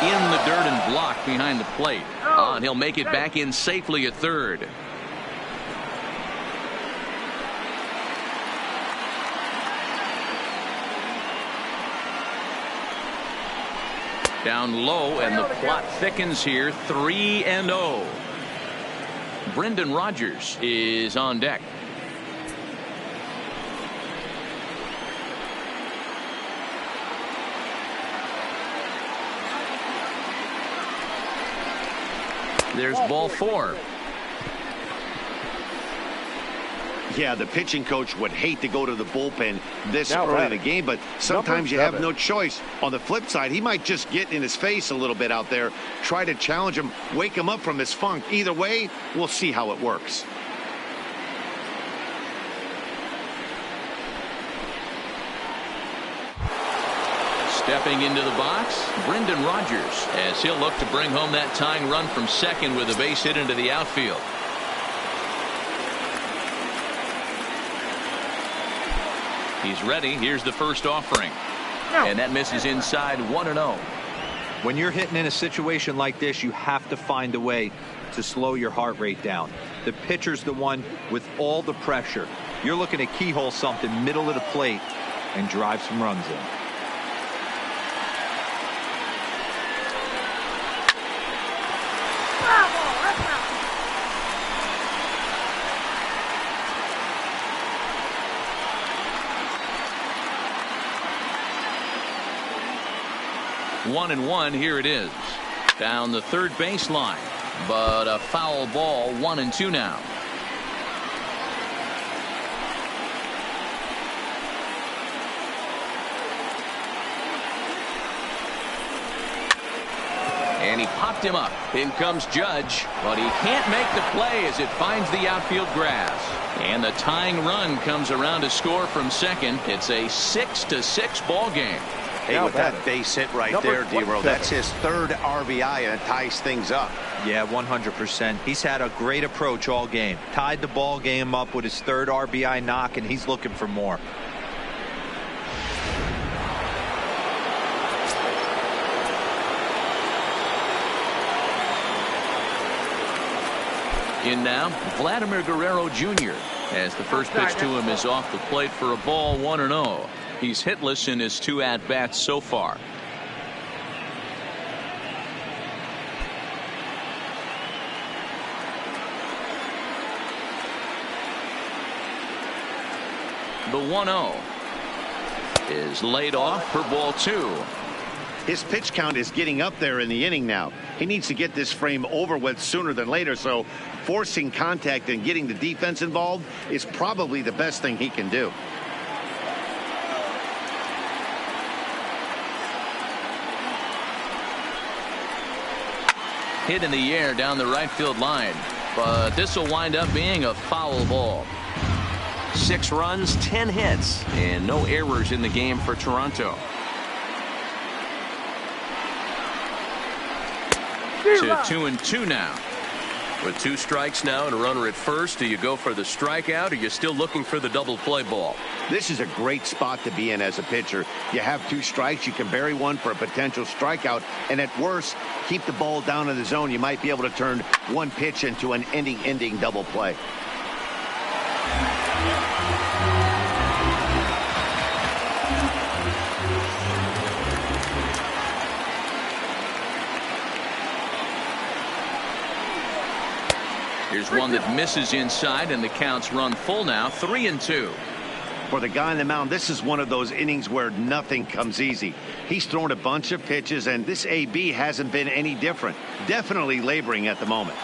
In the dirt and blocked behind the plate. And he'll make it back in safely at third. Down low, and the plot thickens here. 3-0. Brendan Rodgers is on deck. There's ball 4. Yeah, the pitching coach would hate to go to the bullpen this early in the game, but sometimes you have no choice. On the flip side, he might just get in his face a little bit out there, try to challenge him, wake him up from his funk. Either way, we'll see how it works. Stepping into the box, Brendan Rodgers, as he'll look to bring home that tying run from second with a base hit into the outfield. He's ready. Here's the first offering. And that misses inside. 1-0. When you're hitting in a situation like this, you have to find a way to slow your heart rate down. The pitcher's the one with all the pressure. You're looking to keyhole something middle of the plate and drive some runs in. One and one. Here it is. Down the third baseline. But a foul ball. 1-2 now. And he popped him up. In comes Judge, but he can't make the play as it finds the outfield grass. And the tying run comes around to score from second. It's a 6-6 ball game. Hey, with that base hit right there, D-Row, that's his third RBI, and it ties things up. Yeah, 100%. He's had a great approach all game. Tied the ball game up with his third RBI knock, and he's looking for more. In now, Vladimir Guerrero Jr. as the first pitch to him is off the plate for a ball, 1-0. He's hitless in his 2 at-bats so far. The 1-0 is laid off for ball 2. His pitch count is getting up there in the inning now. He needs to get this frame over with sooner than later, so forcing contact and getting the defense involved is probably the best thing he can do. Hit in the air down the right field line, but this will wind up being a foul ball. 6 runs, 10 hits, and no errors in the game for Toronto. To 2-2 now. With 2 strikes now and a runner at first, do you go for the strikeout, or are you still looking for the double play ball? This is a great spot to be in as a pitcher. You have 2 strikes, you can bury one for a potential strikeout, and at worst, keep the ball down in the zone. You might be able to turn one pitch into an ending double play. Here's one that misses inside, and the count's run full now, 3-2. For the guy on the mound, this is one of those innings where nothing comes easy. He's thrown a bunch of pitches, and this AB hasn't been any different. Definitely laboring at the moment.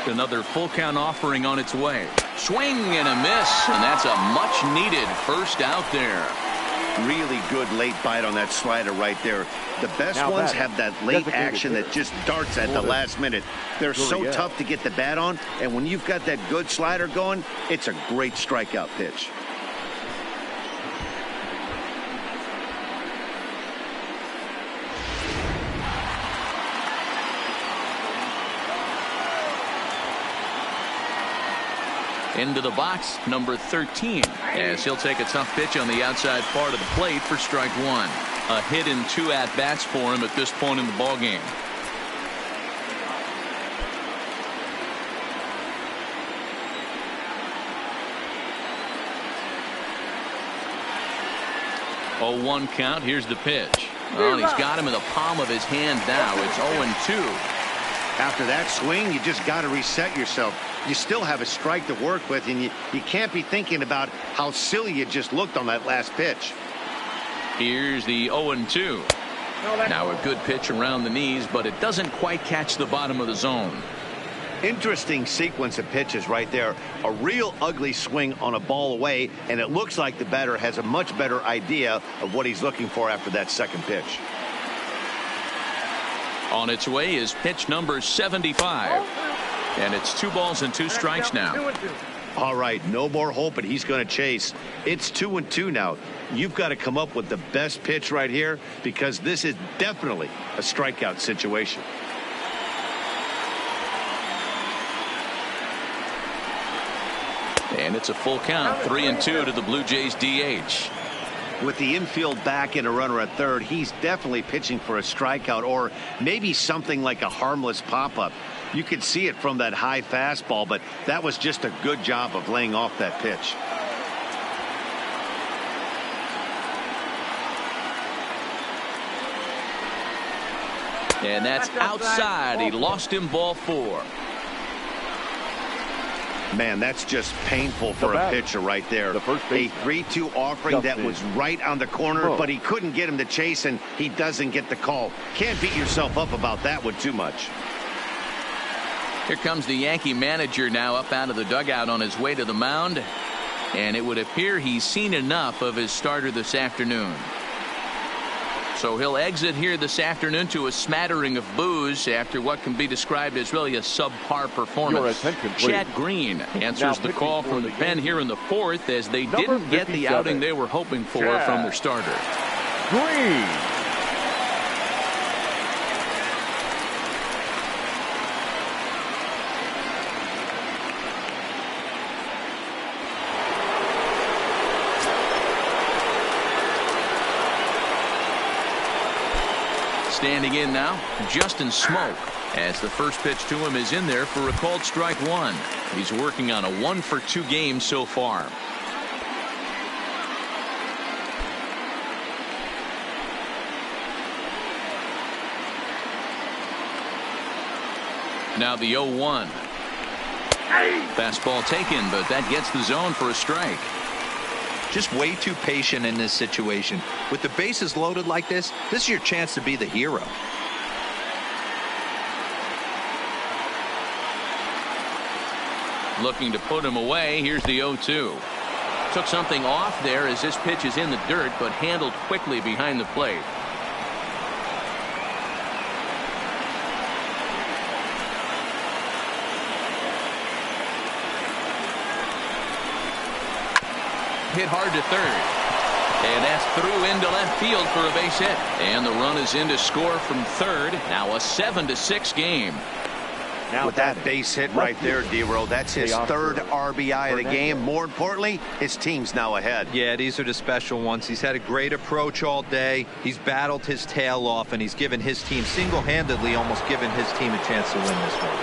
Another full count offering on its way. Swing and a miss, and that's a much needed first out there. Really good late bite on that slider right there. The best ones have that late action that just darts at the last minute. They're so tough to get the bat on, and when you've got that good slider going, it's a great strikeout pitch. Into the box, number 13, as he'll take a tough pitch on the outside part of the plate for strike 1. A hit in 2 at-bats for him at this point in the ballgame. Oh, 1 count. Here's the pitch. Oh, and he's got him in the palm of his hand now. It's 0-2. After that swing, you just got to reset yourself. You still have a strike to work with, and you can't be thinking about how silly you just looked on that last pitch. Here's the 0-2. Now a good pitch around the knees, but it doesn't quite catch the bottom of the zone. Interesting sequence of pitches right there. A real ugly swing on a ball away, and it looks like the batter has a much better idea of what he's looking for after that second pitch. On its way is pitch number 75. And it's 2 balls and 2 strikes now. All right, no more hope, and he's going to chase. It's 2-2 now. You've got to come up with the best pitch right here, because this is definitely a strikeout situation. And it's a full count, 3-2 to the Blue Jays DH. With the infield back and a runner at third, he's definitely pitching for a strikeout, or maybe something like a harmless pop-up. You could see it from that high fastball, but that was just a good job of laying off that pitch. And that's outside. He lost him, ball 4. Man, that's just painful for a pitcher right there. A 3-2 offering that was right on the corner, but he couldn't get him to chase, and he doesn't get the call. Can't beat yourself up about that one too much. Here comes the Yankee manager now up out of the dugout on his way to the mound, and it would appear he's seen enough of his starter this afternoon. So he'll exit here this afternoon to a smattering of boos after what can be described as really a subpar performance. Your attention, please. Chad Green answers the call from the pen here in the fourth as they didn't get the outing they were hoping for from their starter. Green. Standing in now, Justin Smoke, as the first pitch to him is in there for a called strike one. He's working on a 1-for-2 game so far. Now the 0-1. Fastball taken, but that gets the zone for a strike. Just way too patient in this situation. With the bases loaded like this is your chance to be the hero. Looking to put him away. Here's the 0-2. Took something off there as this pitch is in the dirt, but handled quickly behind the plate. Hit hard to third. And that's through into left field for a base hit. And the run is in to score from third. Now a 7-6 game. Now with that base hit right there, D-Row, that's his third RBI of the game. More importantly, his team's now ahead. Yeah, these are the special ones. He's had a great approach all day. He's battled his tail off, and he's given his team single-handedly almost given his team a chance to win this one.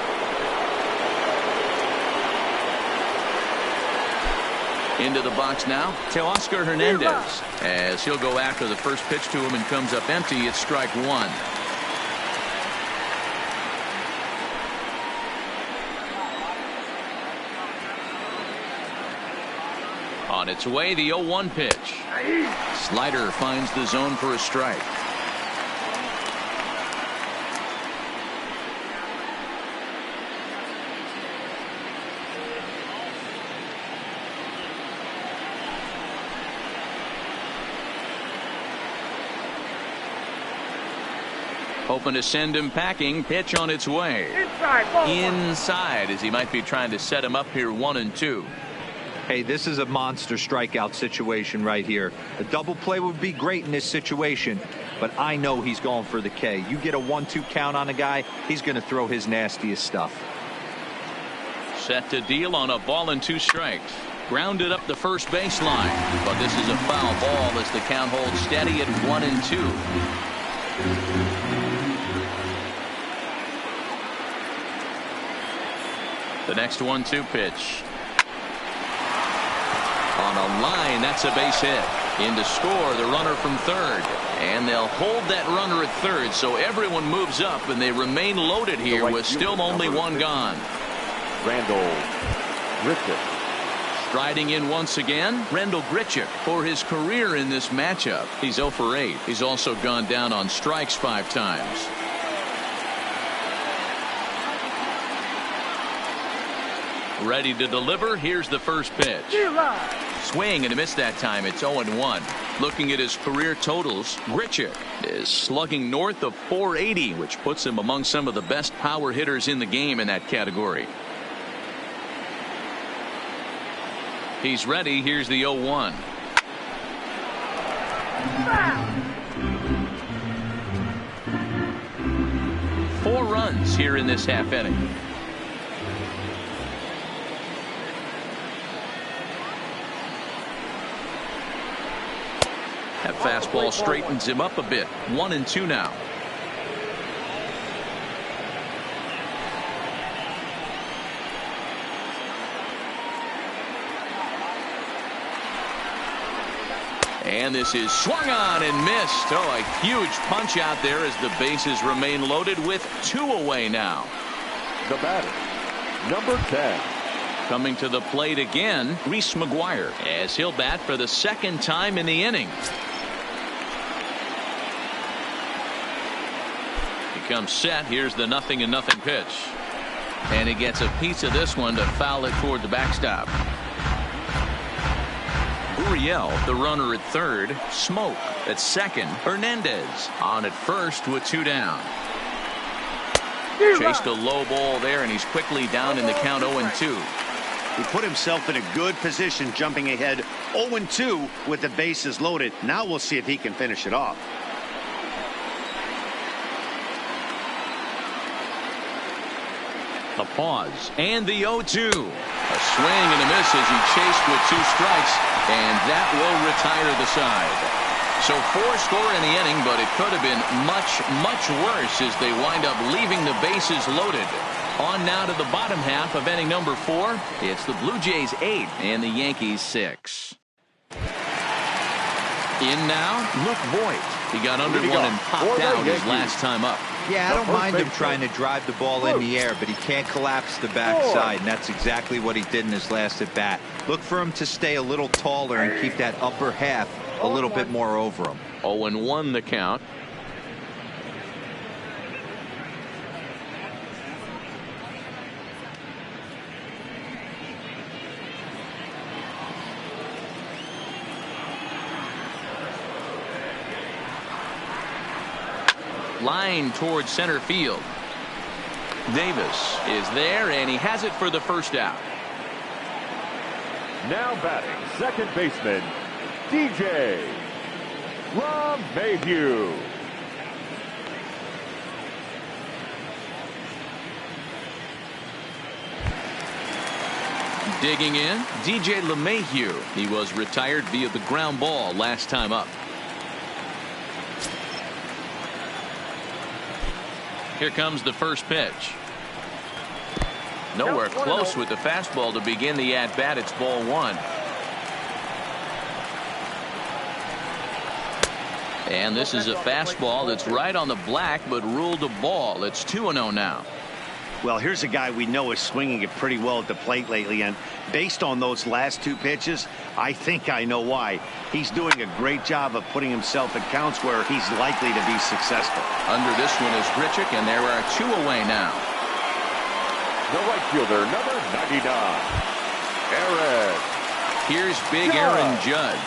Into the box now, Teoscar Hernandez, as he'll go after the first pitch to him and comes up empty. It's strike one. On its way, the 0-1 pitch. Slider finds the zone for a strike. Hoping to send him packing. Pitch on its way. Inside, as he might be trying to set him up here 1-2. Hey, this is a monster strikeout situation right here. A double play would be great in this situation, but I know he's going for the K. You get a 1-2 count on a guy, he's going to throw his nastiest stuff. Set to deal on a ball and 2 strikes. Grounded up the first baseline, but this is a foul ball as the count holds steady at 1-2. The next 1-2 pitch. On a line, that's a base hit. In to score the runner from third. And they'll hold that runner at third, so everyone moves up and they remain loaded here with still only one gone. Randall Grichuk. Striding in once again, Randall Grichuk for his career in this matchup. He's 0 for 8. He's also gone down on strikes 5 times. Ready to deliver. Here's the first pitch. Swing and a miss that time. It's 0-1. Looking at his career totals, Grichuk is slugging north of 480, which puts him among some of the best power hitters in the game in that category. He's ready. Here's the 0-1. Four runs here in this half inning. That fastball straightens him up a bit. 1-2 now. And this is swung on and missed. Oh, a huge punch out there as the bases remain loaded with 2 away now. The batter, number 10. Coming to the plate again, Reese McGuire, as he'll bat for the second time in the inning. He comes set. Here's the 0-0 pitch. And he gets a piece of this one to foul it toward the backstop. Gurriel, the runner at third. Smoke At second, Hernandez on at first with 2 down. Chased a low ball there, and he's quickly down in the count 0-2. He put himself in a good position, jumping ahead 0-2 with the bases loaded. Now we'll see if he can finish it off. The pause and the 0-2. A swing and a miss as he chased with 2 strikes, and that will retire the side. So 4 score in the inning, but it could have been much, much worse as they wind up leaving the bases loaded. On now to the bottom half of inning number 4. It's the Blue Jays 8 and the Yankees 6. In now, Luke Voigt. He got under one and popped out his last time up. Yeah, I don't mind him trying to drive the ball in the air, but he can't collapse the backside, and that's exactly what he did in his last at bat. Look for him to stay a little taller and keep that upper half a little bit more over him. 0-1 the count. Line towards center field. Davis is there, and he has it for the first out. Now batting, second baseman, DJ LeMahieu. Digging in, DJ LeMahieu. He was retired via the ground ball last time up. Here comes the first pitch. Nowhere close with the fastball to begin the at-bat. It's ball 1. And this is a fastball that's right on the black, but ruled a ball. It's 2-0 now. Well, here's a guy we know is swinging it pretty well at the plate lately, and based on those last 2 pitches, I think I know why. He's doing a great job of putting himself in counts where he's likely to be successful. Under this one is Grichuk, and there are 2 away now. The right fielder, number 99, Aaron. Here's big Aaron Judge.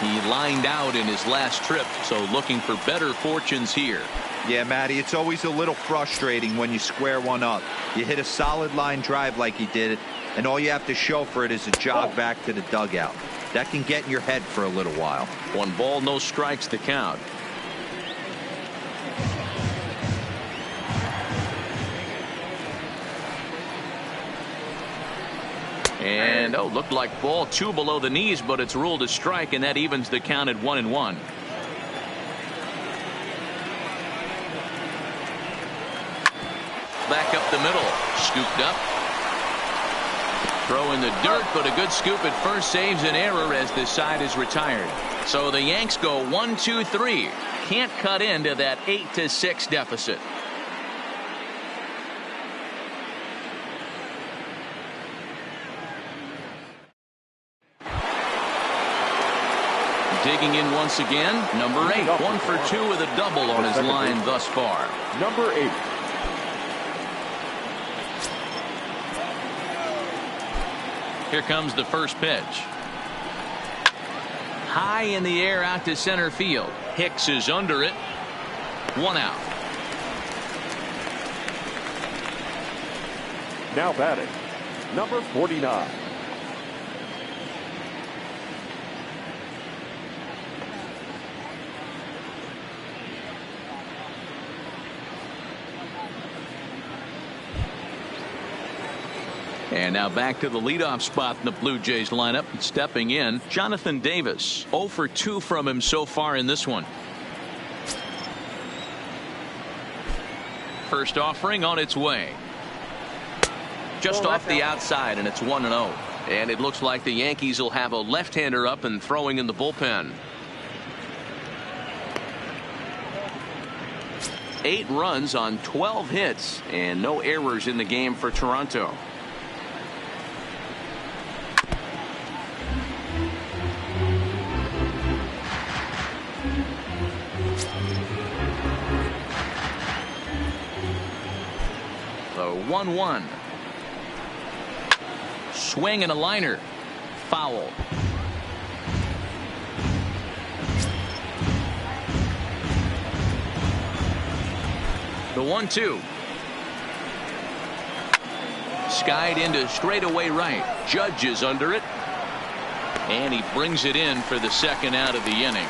He lined out in his last trip, so looking for better fortunes here. Yeah, Matty, it's always a little frustrating when you square one up. You hit a solid line drive like he did, and all you have to show for it is a jog back to the dugout. That can get in your head for a little while. 1 ball, no strikes to count. And looked like ball 2 below the knees, but it's ruled a strike, and that evens the count at 1-1. Back up the middle, scooped up. Throw in the dirt, but a good scoop at first saves an error as this side is retired. So the Yanks go 1-2-3. Can't cut into that 8-6 deficit. Digging in once again, number 8, 1 for 2 with a double on his line thus far. Number 8. Here comes the first pitch. High in the air out to center field. Hicks is under it. 1 out. Now batting, number 49. And now back to the leadoff spot in the Blue Jays lineup. Stepping in, Jonathan Davis. 0 for 2 from him so far in this one. First offering on its way. Just off the outside, and it's 1-0. And it looks like the Yankees will have a left-hander up and throwing in the bullpen. 8 runs on 12 hits, and no errors in the game for Toronto. The 1-1. Swing and a liner. Foul. The 1-2. Skied into straightaway right. Judge is under it. And he brings it in for the second out of the inning.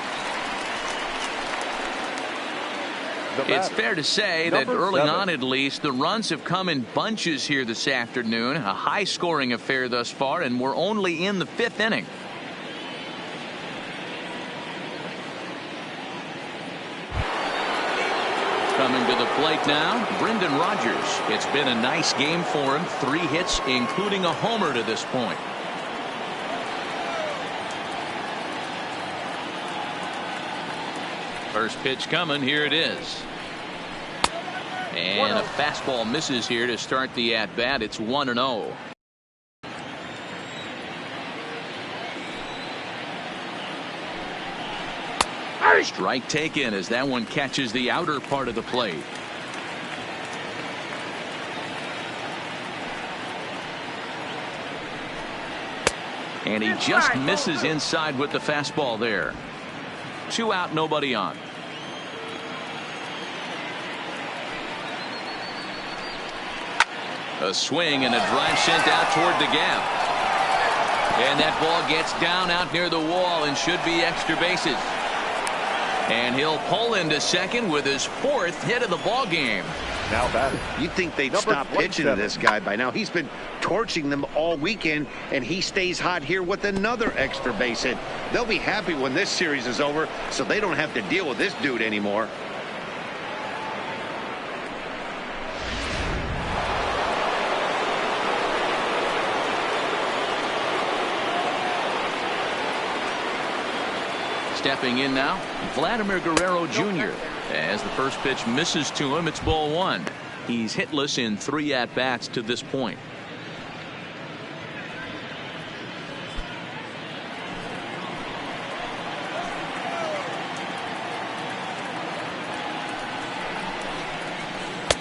It's fair to say that early on, at least, the runs have come in bunches here this afternoon. A high-scoring affair thus far, and we're only in the 5th inning. Coming to the plate now, Brendan Rodgers. It's been a nice game for him. 3 hits, including a homer to this point. First pitch coming. Here it is. And a fastball misses here to start the at-bat. It's 1-0. Strike taken as that one catches the outer part of the plate. And he just misses inside with the fastball there. 2 out, nobody on. A swing and a drive sent out toward the gap. And that ball gets down out near the wall and should be extra bases. And he'll pull into second with his 4th hit of the ball game. Now batting. You'd think they'd stop pitching to this guy by now. He's been torching them all weekend, and he stays hot here with another extra base hit. They'll be happy when this series is over, so they don't have to deal with this dude anymore. Stepping in now, Vladimir Guerrero Jr. As the first pitch misses to him, it's ball 1. He's hitless in 3 at-bats to this point.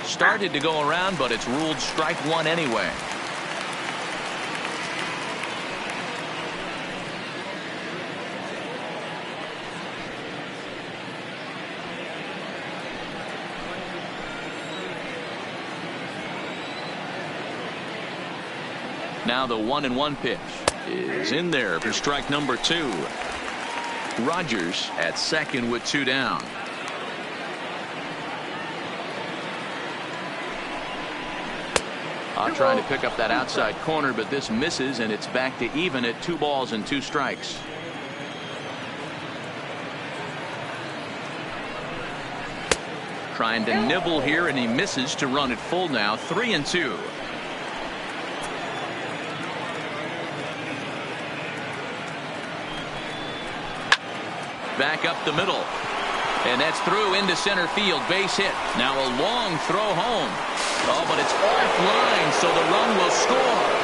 Started to go around, but it's ruled strike 1 anyway. Now the 1-1 pitch is in there for strike number 2. Rodgers at second with 2 down. Trying to pick up that outside corner, but this misses, and it's back to even at 2 balls and 2 strikes. Trying to nibble here, and he misses to run it full now. 3-2. Back up the middle. And that's through into center field. Base hit. Now a long throw home. Oh, but it's offline, so the run will score.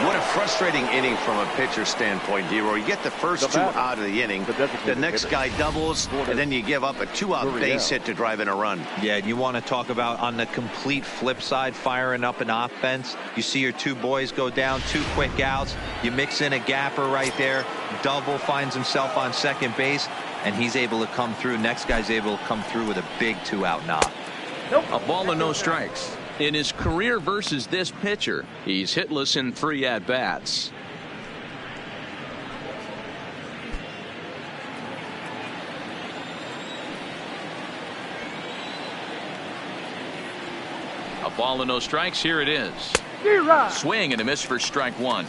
What a frustrating inning from a pitcher standpoint, D-Roy. You get the first 2 out of the inning. The next guy doubles, and then you give up a 2-out base hit to drive in a run. Yeah, and you want to talk about on the complete flip side, firing up an offense. You see your 2 boys go down, 2 quick outs. You mix in a gapper right there. Double finds himself on second base, and he's able to come through. Next guy's able to come through with a big 2-out knock. A ball and no strikes. In his career versus this pitcher, he's hitless in 3 at-bats. A ball and no strikes. Here it is. Swing and a miss for strike 1.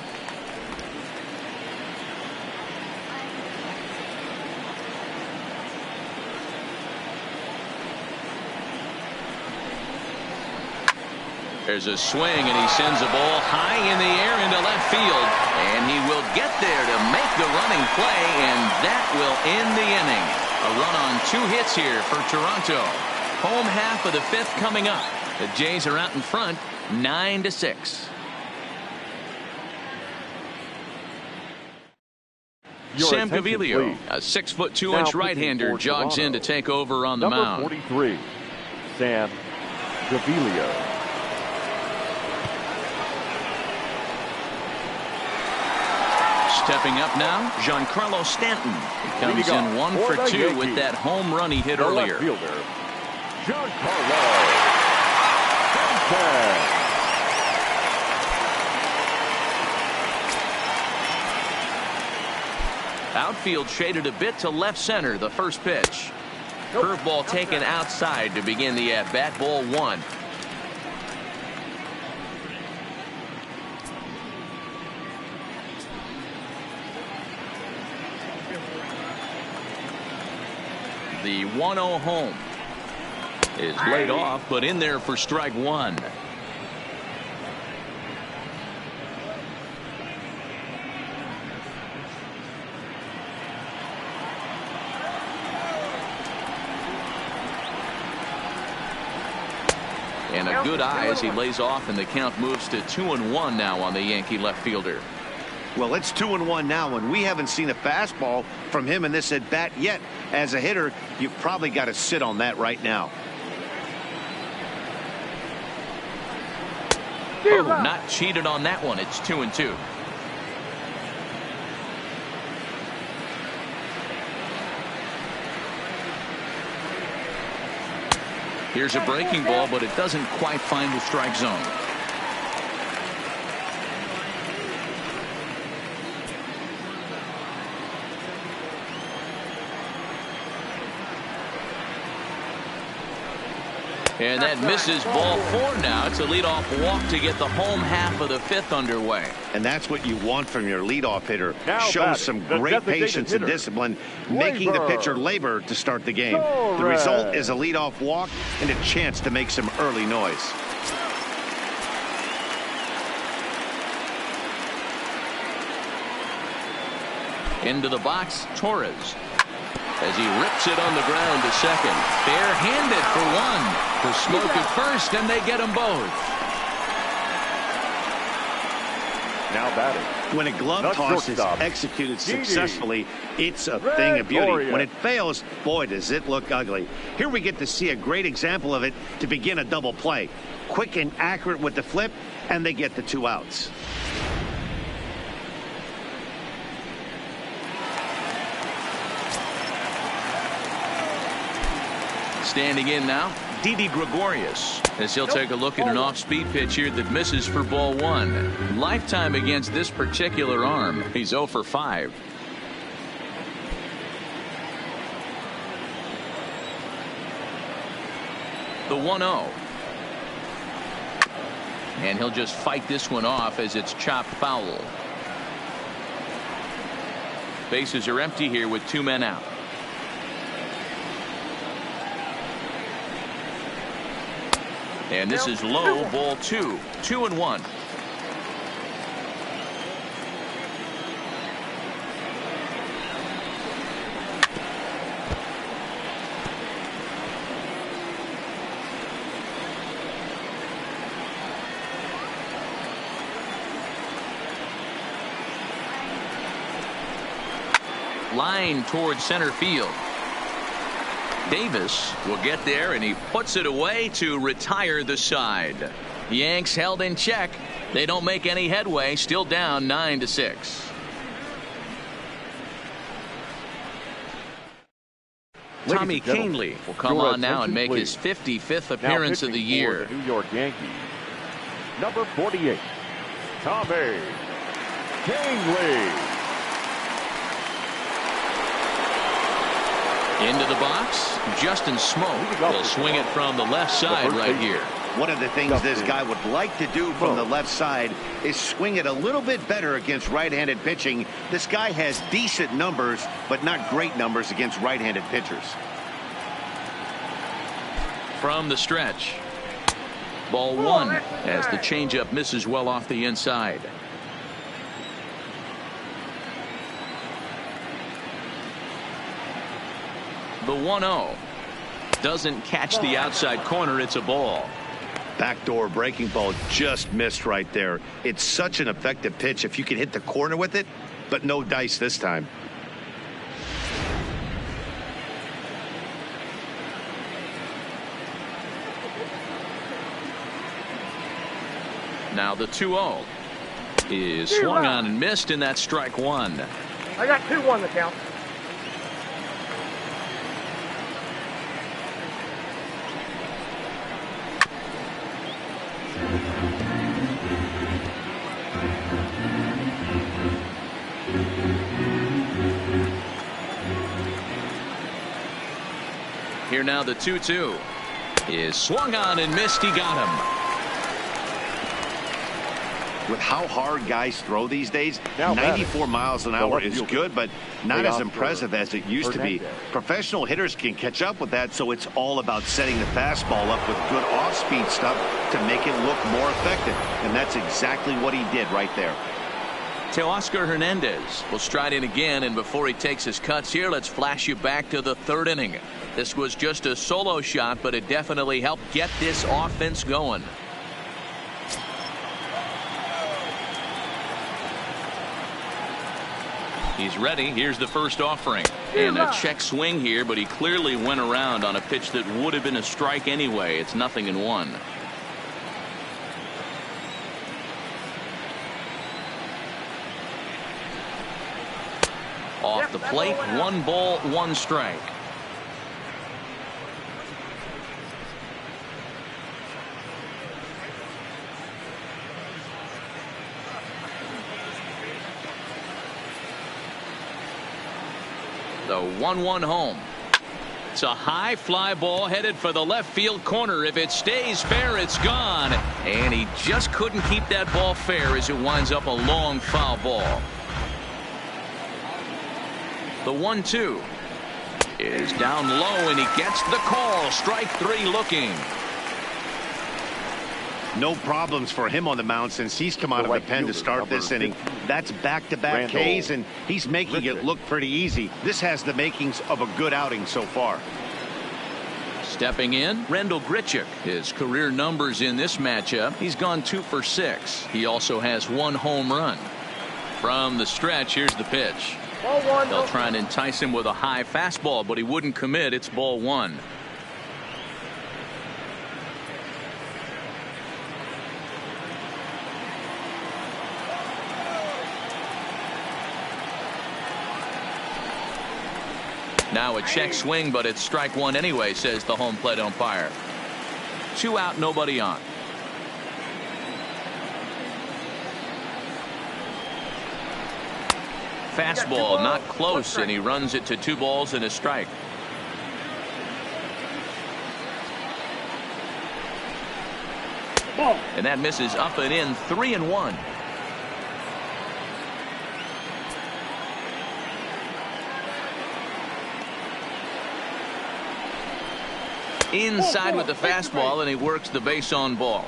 There's a swing, and he sends a ball high in the air into left field. And he will get there to make the running play, and that will end the inning. A run on 2 hits here for Toronto. Home half of the 5th coming up. The Jays are out in front, 9-6. Sam Gaviglio, a 6'2" right-hander, jogs in to take over on the mound. Number 43, Sam Gaviglio. Stepping up now, Giancarlo Stanton. He comes in 1 for 2 with that home run he hit earlier. Fielder, Outfield shaded a bit to left center. The first pitch. Curveball taken outside to begin the at-bat. Ball one. The 1-0 home is laid off, but in there for strike one. And a good eye as he lays off, and the count moves to 2-1 now on the Yankee left fielder. Well, it's 2-1 now, and we haven't seen a fastball from him in this at bat yet. As a hitter, you've probably got to sit on that right now. Oh, not cheated on that one. It's 2-2. Here's a breaking ball, but it doesn't quite find the strike zone. And that misses. Ball four now. It's a leadoff walk to get the home half of the fifth underway. And that's what you want from your leadoff hitter. Shows some great patience and discipline, making the pitcher labor to start the game. The result is a leadoff walk and a chance to make some early noise. Into the box, Torres. As he rips it on the ground to second. Bare-handed for one. For Smoke at first, and they get them both. Now batting. When a glove toss is executed successfully, it's a thing of beauty. When it fails, boy, does it look ugly. Here we get to see a great example of it to begin a double play. Quick and accurate with the flip, and they get the 2 outs. Standing in now, Didi Gregorius, as he'll take a look at an off-speed pitch here that misses for ball one. Lifetime against this particular arm. He's 0 for 5. The 1-0. And he'll just fight this one off as it's chopped foul. Bases are empty here with 2 men out. And this is low, ball 2. 2-1. Line towards center field. Davis will get there, and he puts it away to retire the side. Yanks held in check. They don't make any headway. Still down 9-6. Tommy Kahnle will come on now and make his 55th appearance of the year. New York Yankees, number 48, Tommy Kahnle. Into the box, Justin Smoke will swing it from the left side right here. One of the things this guy would like to do from the left side is swing it a little bit better against right-handed pitching. This guy has decent numbers, but not great numbers against right-handed pitchers. From the stretch. Ball one as the changeup misses well off the inside. The 1-0 doesn't catch the outside corner. It's a ball. Backdoor breaking ball just missed right there. It's such an effective pitch if you can hit the corner with it, but no dice this time. Now the 2-0 is swung on and missed, and that's strike one. I got 2-1 the count. Here now the 2-2 is swung on and missed. He got him. With how hard guys throw these days, 94 miles an hour is good, but not as impressive as it used to be. Professional hitters can catch up with that, so it's all about setting the fastball up with good off-speed stuff to make it look more effective, and that's exactly what he did right there. Teoscar Hernandez will stride in again, and before he takes his cuts here, let's flash you back to the third inning. This was just a solo shot, but it definitely helped get this offense going. He's ready. Here's the first offering. And a check swing here, but he clearly went around on a pitch that would have been a strike anyway. It's 0-1. Off the plate, 1 ball, 1 strike. The 1-1 home. It's a high fly ball headed for the left field corner. If it stays fair, it's gone. And he just couldn't keep that ball fair as it winds up a long foul ball. The 1-2 is down low, and he gets the call. Strike 3 looking. No problems for him on the mound since he's come out of the pen to start this inning. That's back-to-back Ks, and he's making it look pretty easy. This has the makings of a good outing so far. Stepping in, Rendell Grichuk. His career numbers in this matchup, he's gone 2 for 6. He also has 1 home run. From the stretch, here's the pitch. They'll try and entice him with a high fastball, but he wouldn't commit. It's ball 1. Now a check swing, but it's strike 1 anyway, says the home plate umpire. 2 out, nobody on. Fastball not close, and he runs it to 2 balls and a strike. And that misses up and in. 3-1. Inside with the fastball, and he works the base on ball.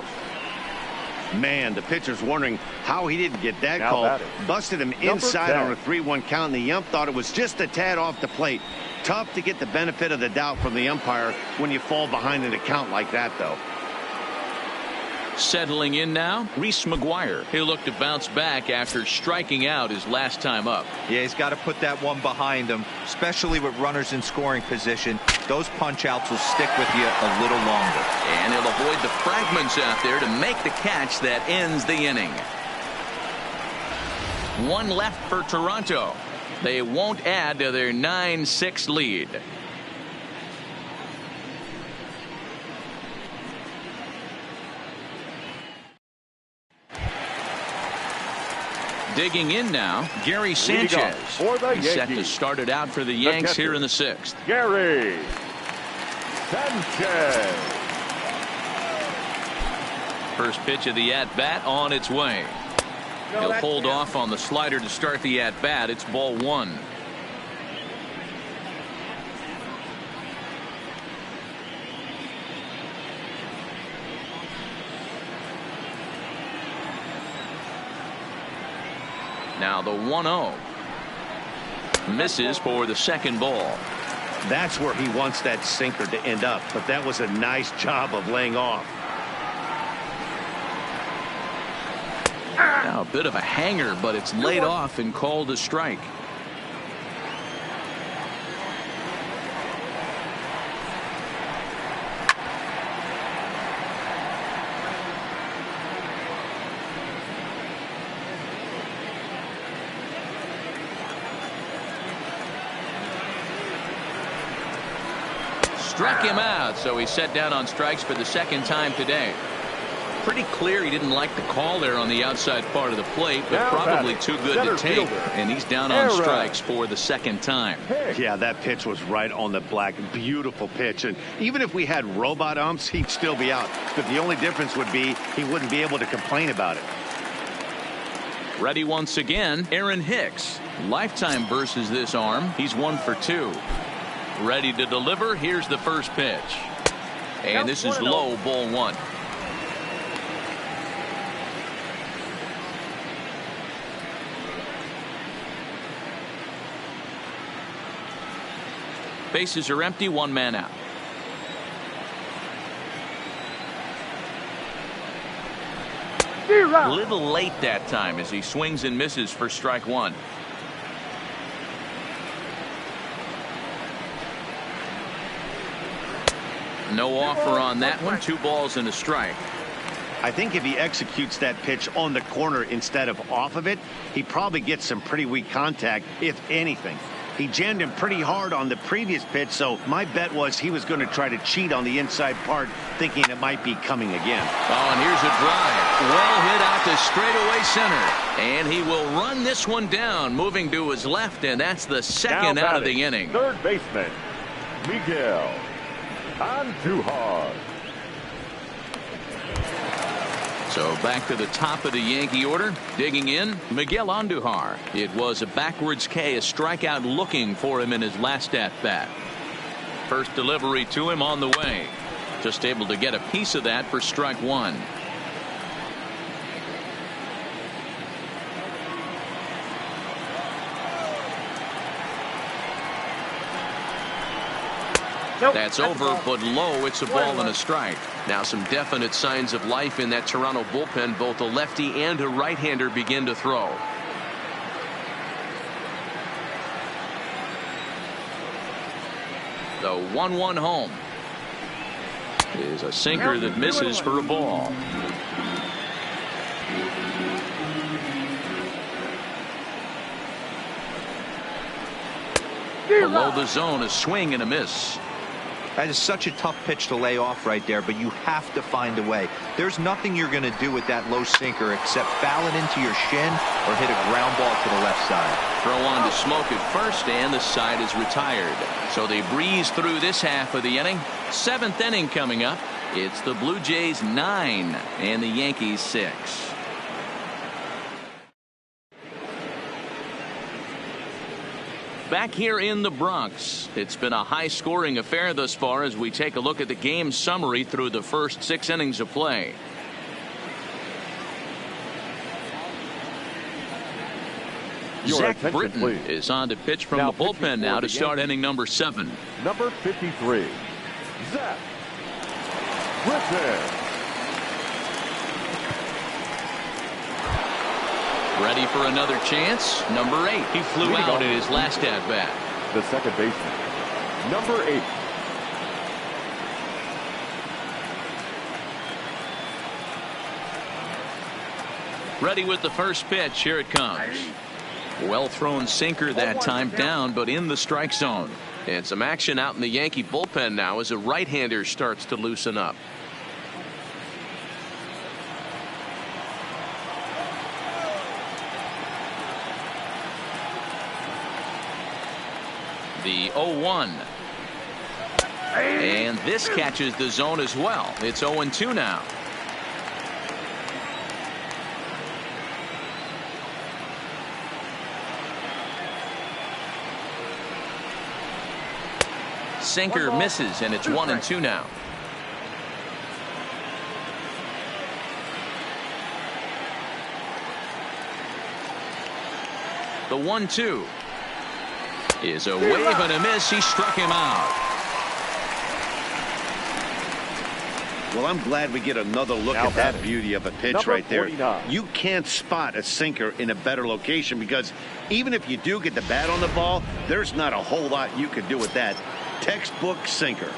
Man, the pitcher's wondering how he didn't get that call. Busted him inside on a 3-1 count, and the ump thought it was just a tad off the plate. Tough to get the benefit of the doubt from the umpire when you fall behind in a count like that, though. Settling in now, Reese McGuire. He'll look to bounce back after striking out his last time up. Yeah, he's got to put that one behind him, especially with runners in scoring position. Those punch outs will stick with you a little longer. And he'll avoid the fragments out there to make the catch that ends the inning. 1 left for Toronto. They won't add to their 9-6 lead. Digging in now, Gary Sanchez. He's set to start it out for the Yanks here in the 6th. Gary Sanchez. First pitch of the at-bat on its way. He'll hold off on the slider to start the at-bat. It's ball 1. Now the 1-0 misses for the second ball. That's where he wants that sinker to end up, but that was a nice job of laying off. Now a bit of a hanger, but it's laid off and called a strike. Struck him out, so he's set down on strikes for the second time today. Pretty pretty clear he didn't like the call there on the outside part of the plate, but probably too good to take. And he's down on strikes for the second time. Yeah, that pitch was right on the black. Beautiful pitch. And even if we had robot umps, he'd still be out. But the only difference would be he wouldn't be able to complain about it. Ready once again, Aaron Hicks. Lifetime versus this arm. He's 1 for 2. Ready to deliver. Here's the first pitch. And this is low, ball 1. Bases are empty, 1 man out. A little late that time as he swings and misses for strike 1. No offer on that one. 2 balls and a strike. I think if he executes that pitch on the corner instead of off of it, he probably gets some pretty weak contact, if anything. He jammed him pretty hard on the previous pitch, so my bet was he was going to try to cheat on the inside part, thinking it might be coming again. Oh, and here's a drive. Well hit out to straightaway center. And he will run this one down, moving to his left, and that's the second out of the inning. Third baseman, Miguel Andujar. So back to the top of the Yankee order. Digging in, Miguel Andujar. It was a backwards K, a strikeout looking for him in his last at-bat. First delivery to him on the way. Just able to get a piece of that for strike 1. Nope, that's over, but low. It's a ball and a strike. Now some definite signs of life in that Toronto bullpen. Both a lefty and a right-hander begin to throw. The 1-1 home is a sinker that misses for a ball. Below the zone, a swing and a miss. That is such a tough pitch to lay off right there, but you have to find a way. There's nothing you're going to do with that low sinker except foul it into your shin or hit a ground ball to the left side. Throw on to Smoke at first, and the side is retired. So they breeze through this half of the inning. 7th inning coming up. It's the Blue Jays 9 and the Yankees 6. Back here in the Bronx, it's been a high-scoring affair thus far as we take a look at the game summary through the first 6 innings of play. Zach Britton is on to pitch from the bullpen now to start inning number 7. Number 53, Zach Britton. Ready for another chance. Number 8. He flew out in his last at bat. The second baseman, number 8. Ready with the first pitch. Here it comes. Well thrown sinker that time, down but in the strike zone. And some action out in the Yankee bullpen now as a right-hander starts to loosen up. The 0-1. And this catches the zone as well. It's 0-2 now. Sinker misses, and it's 1-2 now. The 1-2 is a wave and a miss. He struck him out. Well, I'm glad we get another look at that beauty of a pitch right there. You can't spot a sinker in a better location because even if you do get the bat on the ball, there's not a whole lot you can do with that. Textbook sinker.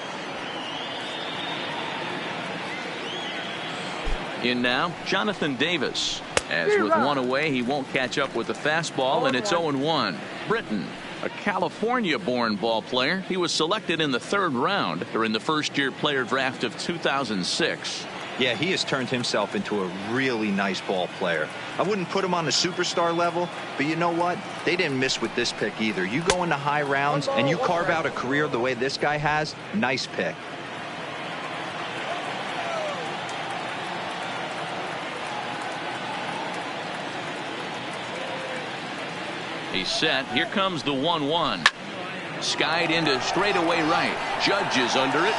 In now, Jonathan Davis. As with one away, he won't catch up with the fastball, and it's 0-1. Britton, a California-born ball player. He was selected in the 3rd round during the first-year player draft of 2006. Yeah, he has turned himself into a really nice ball player. I wouldn't put him on the superstar level, but you know what? They didn't miss with this pick either. You go into high rounds and you carve out a career the way this guy has, nice pick. He's set. Here comes the 1-1. Skied into straightaway right. Judge is under it.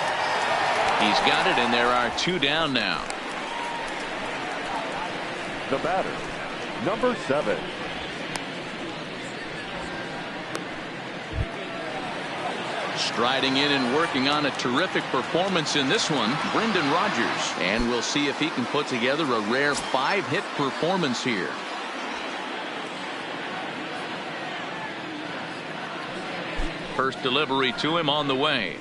He's got it, and there are 2 down now. The batter, number 7. Striding in and working on a terrific performance in this one, Brendan Rodgers. And we'll see if he can put together a rare 5-hit performance here. First delivery to him on the way.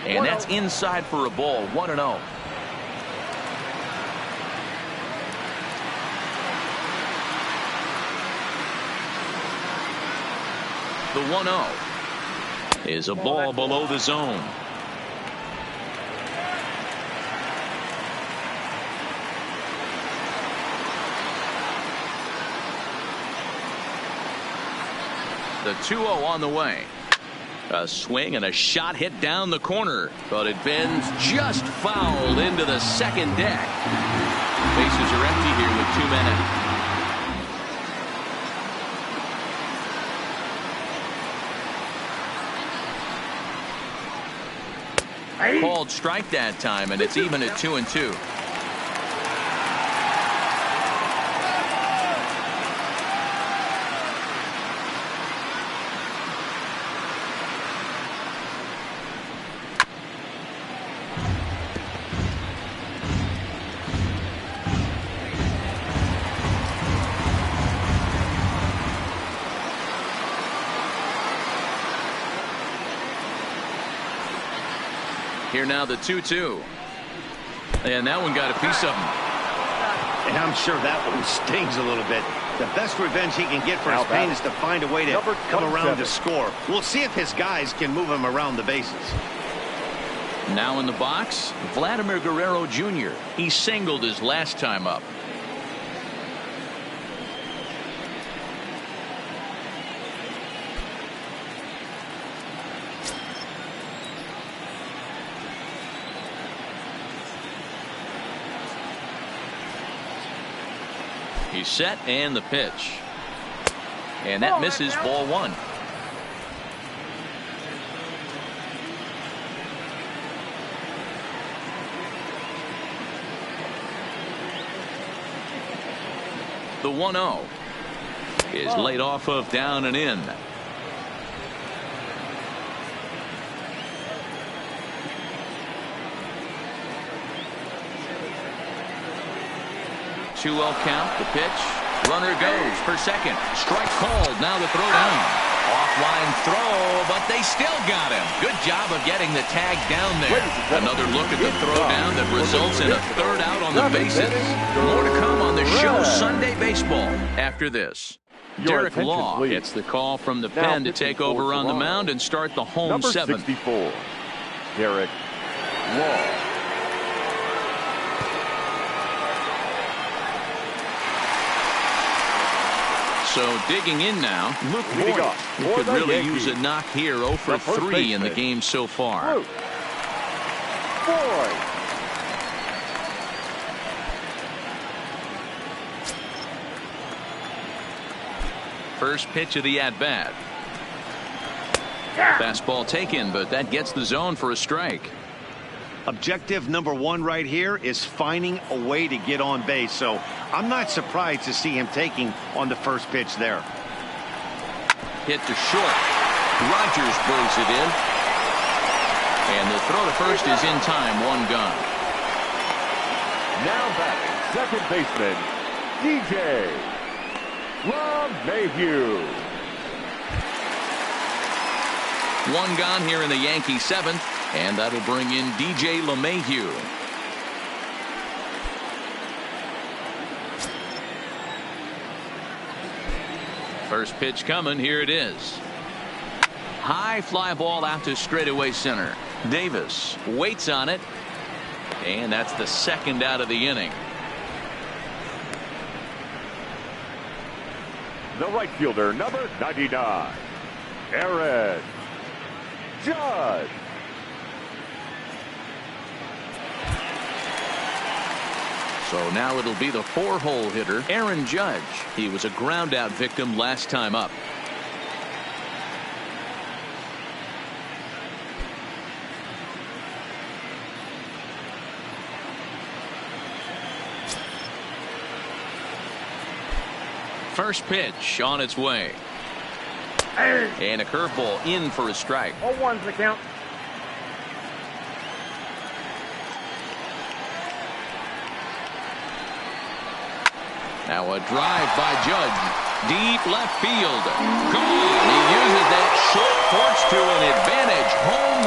And that's inside for a ball. 1-0. The 1-0 is a ball below the zone. The 2-0 on the way. A swing and a shot hit down the corner, but it bends just fouled into the second deck. Bases are empty here with 2 men out. Called strike that time, and it's even at 2-2. Here now the 2-2. And that one got a piece of him. And I'm sure that one stings a little bit. The best revenge he can get for his pain is to find a way to come around to score. We'll see if his guys can move him around the bases. Now in the box, Vladimir Guerrero Jr. He singled his last time up. He's set, and the pitch. And that misses, ball 1. The 1-0 is laid off of down and in. Two-well count, the pitch. Runner goes for second. Strike called. Now the throw down. Offline throw, but they still got him. Good job of getting the tag down there. Another look at the throw down that results in a third out on the bases. More to come on the show Sunday Baseball after this. Derek Law gets the call from the pen to take over on the mound and start the home 7th. Number 64, Derek Law. So digging in now, Luke Voigt. He could really use a knock here. 0 for 3 in the game so far. First pitch of the at-bat. Fastball taken, but that gets the zone for a strike. Objective number 1 right here is finding a way to get on base. So I'm not surprised to see him taking on the first pitch there. Hit to short. Rodgers brings it in. And the throw to first is in time. 1 gone. Now batting second baseman, DJ LeMahieu. 1 gone here in the Yankees 7th. And that'll bring in DJ LeMahieu. First pitch coming. Here it is. High fly ball out to straightaway center. Davis waits on it. And that's the second out of the inning. The right fielder, number 99, Aaron Judge. So now it'll be the 4-hole hitter, Aaron Judge. He was a ground out victim last time up. First pitch on its way. And a curveball in for a strike. 0-1's the count. Now a drive by Judge. Deep left field. Gone. He uses that short porch to an advantage home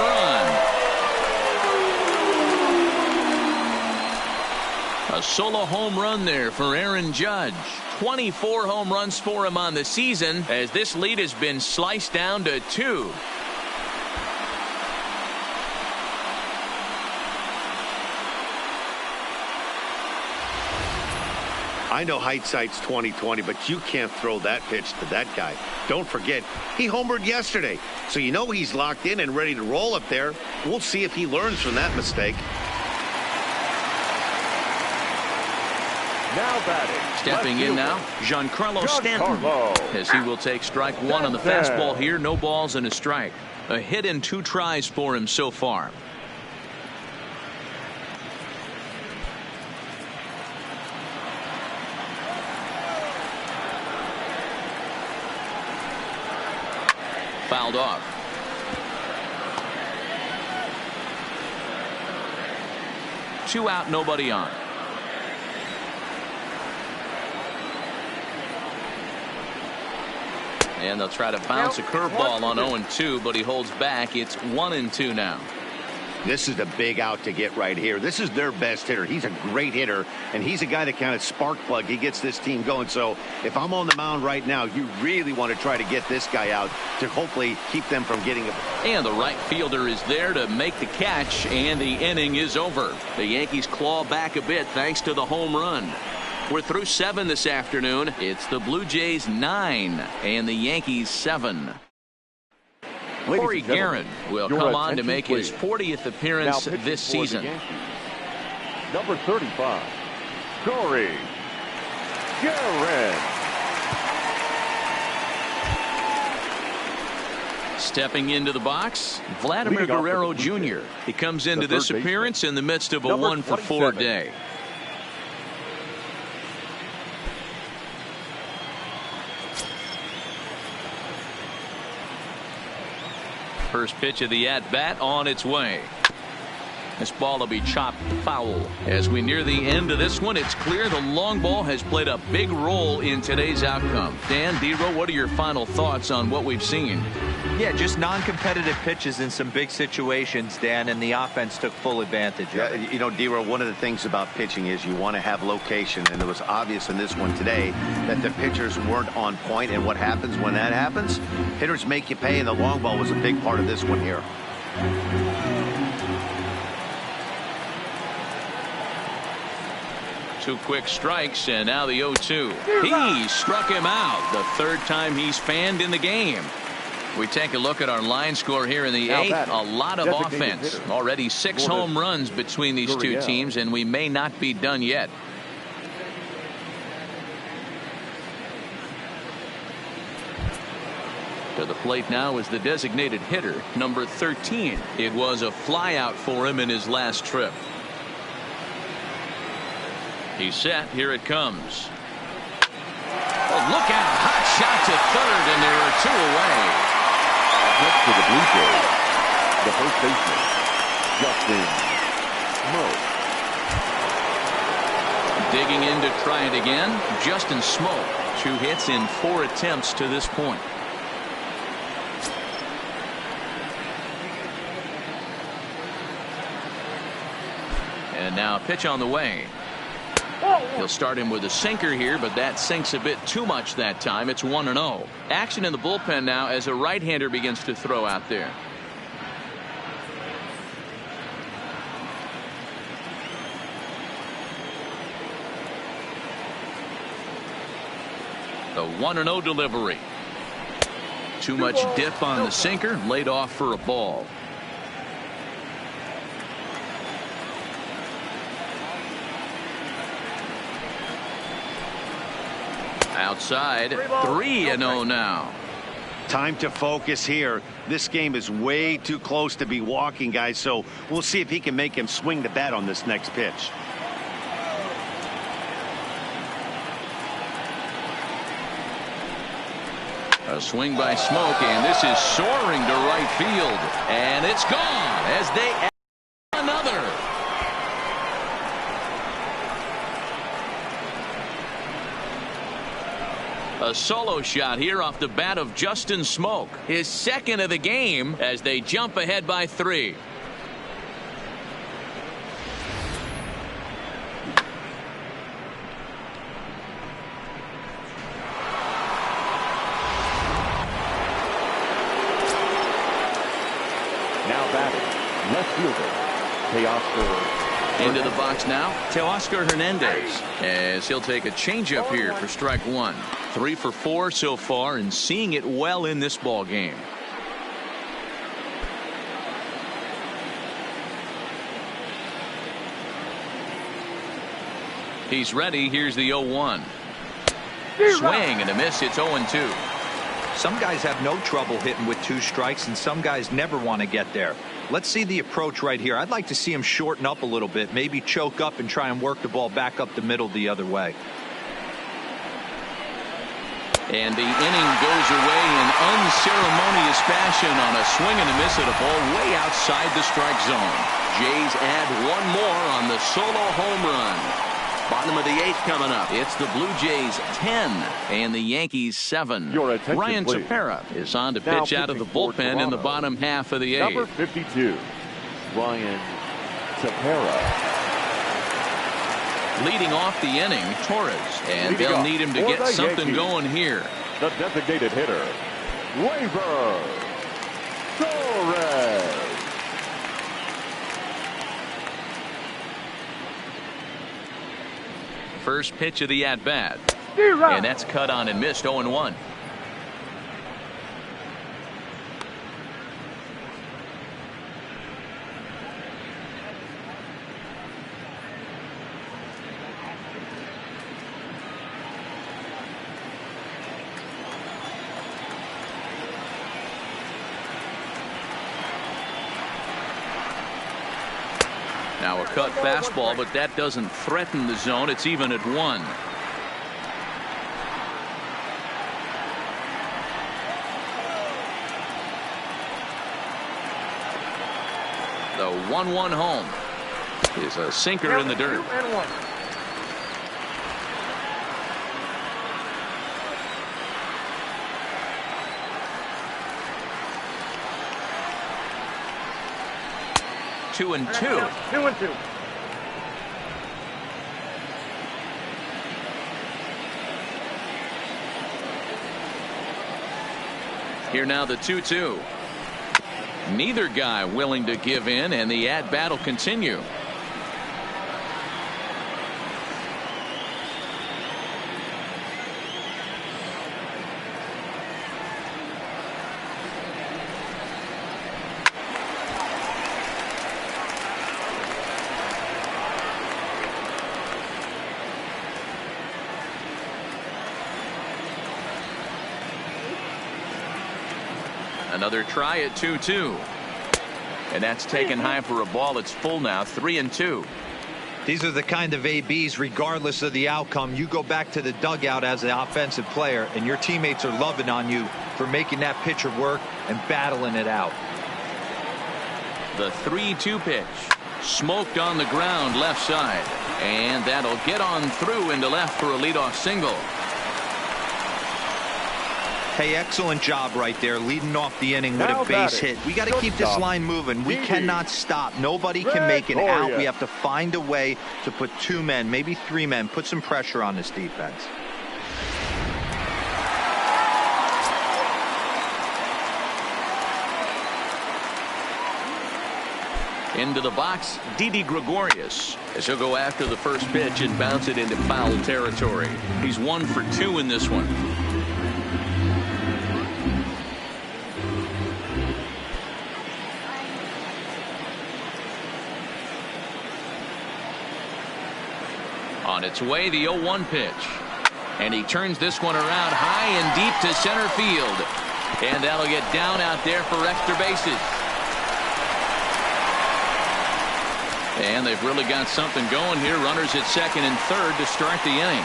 run. A solo home run there for Aaron Judge. 24 home runs for him on the season as this lead has been sliced down to 2. I know hindsight's 20/20, but you can't throw that pitch to that guy. Don't forget, he homered yesterday, so you know he's locked in and ready to roll up there. We'll see if he learns from that mistake. Now batting. Stepping in now, Giancarlo Stanton, as he will take strike 1 on the fastball here. No balls and a strike. A hit in 2 tries for him so far. Fouled off. Two out, nobody on. And they'll try to bounce a curveball on 0-2, but he holds back. It's 1-2 now. This is a big out to get right here. This is their best hitter. He's a great hitter, and he's a guy that kind of spark plug. He gets this team going. So if I'm on the mound right now, you really want to try to get this guy out to hopefully keep them from getting a... And the right fielder is there to make the catch, and the inning is over. The Yankees claw back a bit thanks to the home run. We're through 7 this afternoon. It's the Blue Jays 9 and the Yankees 7. Corey Guerin will come on to make his 40th appearance this season. Number 35, Corey Guerin. Stepping into the box, Vladimir Guerrero Jr. He comes into this appearance in the midst of a 1-for-4 day. First pitch of the at-bat on its way. This ball will be chopped foul. As we near the end of this one, it's clear the long ball has played a big role in today's outcome. Dan, Dero, what are your final thoughts on what we've seen? Yeah, just non-competitive pitches in some big situations, Dan, and the offense took full advantage of it. You know, Dero, one of the things about pitching is you want to have location, and it was obvious in this one today that the pitchers weren't on point, and what happens when that happens? Hitters make you pay, and the long ball was a big part of this one here. Two quick strikes, and now the 0-2. He struck him out. The third time he's fanned in the game. We take a look at our line score here in the 8th. A lot of offense. Already 6 home runs between these two teams, and we may not be done yet. To the plate now is the designated hitter, number 13. It was a flyout for him in his last trip. He's set. Here it comes. Oh, look out. Hot shot to third, and there are 2 away. Next to the Blue Jays, the first baseman, Justin Smoak. Digging in to try it again, Justin Smoak. 2 hits in 4 attempts to this point. And now pitch on the way. He'll start him with a sinker here, but that sinks a bit too much that time. It's 1-0. Action in the bullpen now as a right-hander begins to throw out there. The 1-0 delivery. Too much dip on the sinker, laid off for a ball. Outside, 3-0 now. Time to focus here. This game is way too close to be walking, guys, so we'll see if he can make him swing the bat on this next pitch. A swing by Smoke, and this is soaring to right field. And it's gone as they add another. A solo shot here off the bat of Justin Smoke. His second of the game as they jump ahead by 3. Now batting, left fielder, Teoscar. Into the box now, Teoscar Hernandez, as he'll take a changeup here for strike 1. 3 for 4 so far and seeing it well in this ball game. He's ready. Here's the 0-1. Swing and a miss. It's 0-2. Some guys have no trouble hitting with 2 strikes, and some guys never want to get there. Let's see the approach right here. I'd like to see him shorten up a little bit, maybe choke up and try and work the ball back up the middle the other way. And the inning goes away in unceremonious fashion on a swing and a miss at a ball way outside the strike zone. Jays add 1 more on the solo home run. Bottom of the 8th coming up. It's the Blue Jays 10 and the Yankees 7. Ryan please. Tepera is on to pitch out of the bullpen in the bottom half of the 8th. Number 52, Ryan Tepera. Leading off the inning, Torres, and they'll need him to get something going here. The designated hitter, Gleyber Torres. First pitch of the at-bat, and that's cut on and missed. 0-1. Now a cut fastball, but that doesn't threaten the zone. It's even at 1. The 1-1 home is a sinker in the dirt. 2-2. 2-2. Here now the 2-2. Neither guy willing to give in, and the at-bat will continue. Another try at 2-2. And that's taken high for a ball. It's full now, 3-2. These are the kind of ABs, regardless of the outcome, you go back to the dugout as an offensive player, and your teammates are loving on you for making that pitcher work and battling it out. The 3-2 pitch. Smoked on the ground left side. And that'll get on through into left for a leadoff single. Hey, excellent job right there, leading off the inning with a base hit. We got to keep this line moving. We cannot stop. Nobody can make an out. We have to find a way to put 2 men, maybe 3 men, put some pressure on this defense. Into the box, Didi Gregorius, as he'll go after the first pitch and bounce it into foul territory. He's 1 for 2 in this one. On its way, the 0-1 pitch. And he turns this one around high and deep to center field. And that'll get down out there for extra bases. And they've really got something going here. Runners at second and third to start the inning.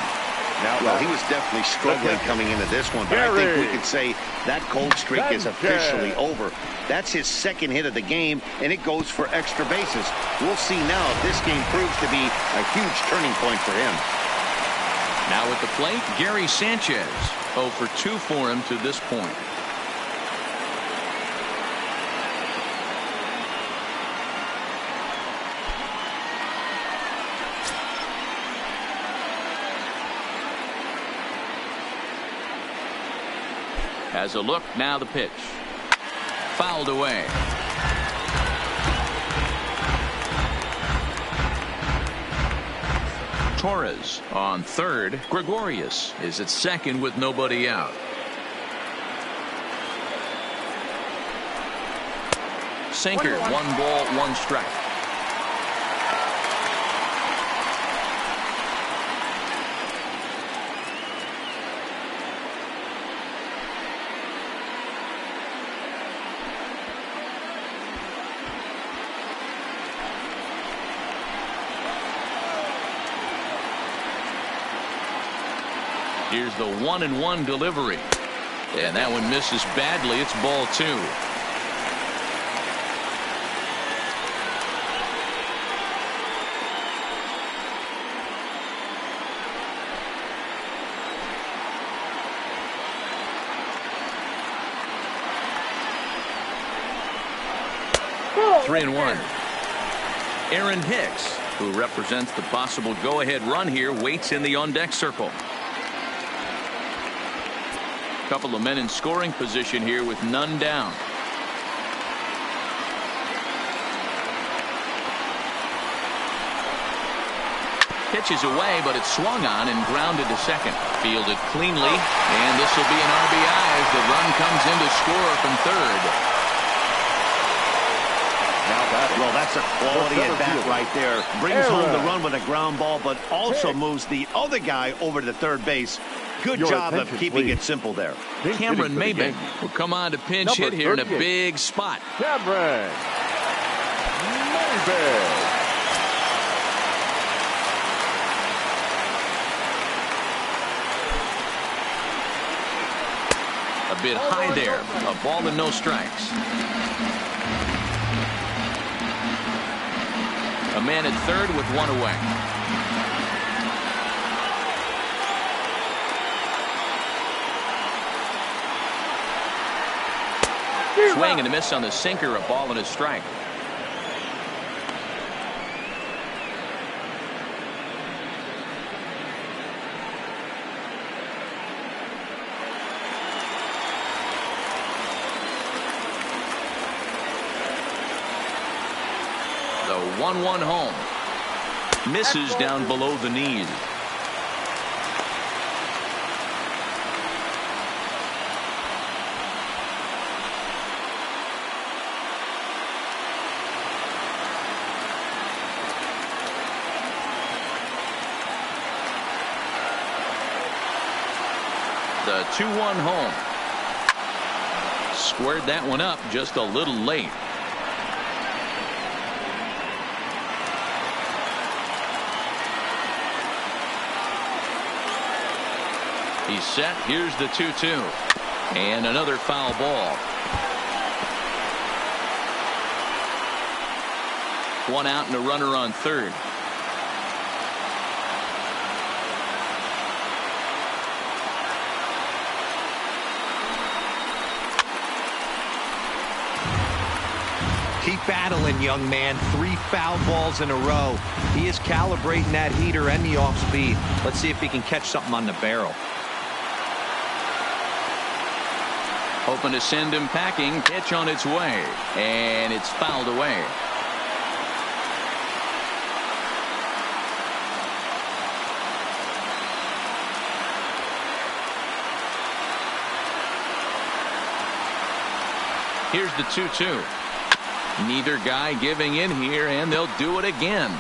Well, he was definitely struggling coming into this one, but I think we could say that cold streak is officially over. That's his second hit of the game, and it goes for extra bases. We'll see now if this game proves to be a huge turning point for him. Now at the plate, Gary Sanchez. 0 for 2 for him to this point. Has a look, now the pitch. Fouled away. Torres on third. Gregorius is at second with nobody out. Sinker, 1 ball, 1 strike. Here's the 1-1 delivery. And that one misses badly. It's ball 2. Three and 1. Aaron Hicks, who represents the possible go-ahead run here, waits in the on-deck circle. Couple of men in scoring position here with none down. Pitches away, but it's swung on and grounded to second. Fielded cleanly, and this will be an RBI as the run comes in to score from third. Well, that's a quality at bat right there. Brings home the run with a ground ball, but also moves the other guy over to third base. Good job of keeping it simple there. Cameron Maybin will come on to pinch hit here in a big spot. Cameron Maybin. A bit high there. A ball and no strikes. A man at third with 1 away. Swing and a miss on the sinker, a ball and a strike. The 1-1 home. Misses down below the knees. The 2-1 home. Squared that one up just a little late. He's set. Here's the 2-2. And another foul ball. 1 out and a runner on third. Keep battling, young man. 3 foul balls in a row. He is calibrating that heater and the off speed. Let's see if he can catch something on the barrel. Hoping to send him packing. Pitch on its way. And it's fouled away. Here's the 2-2. Neither guy giving in here, and they'll do it again.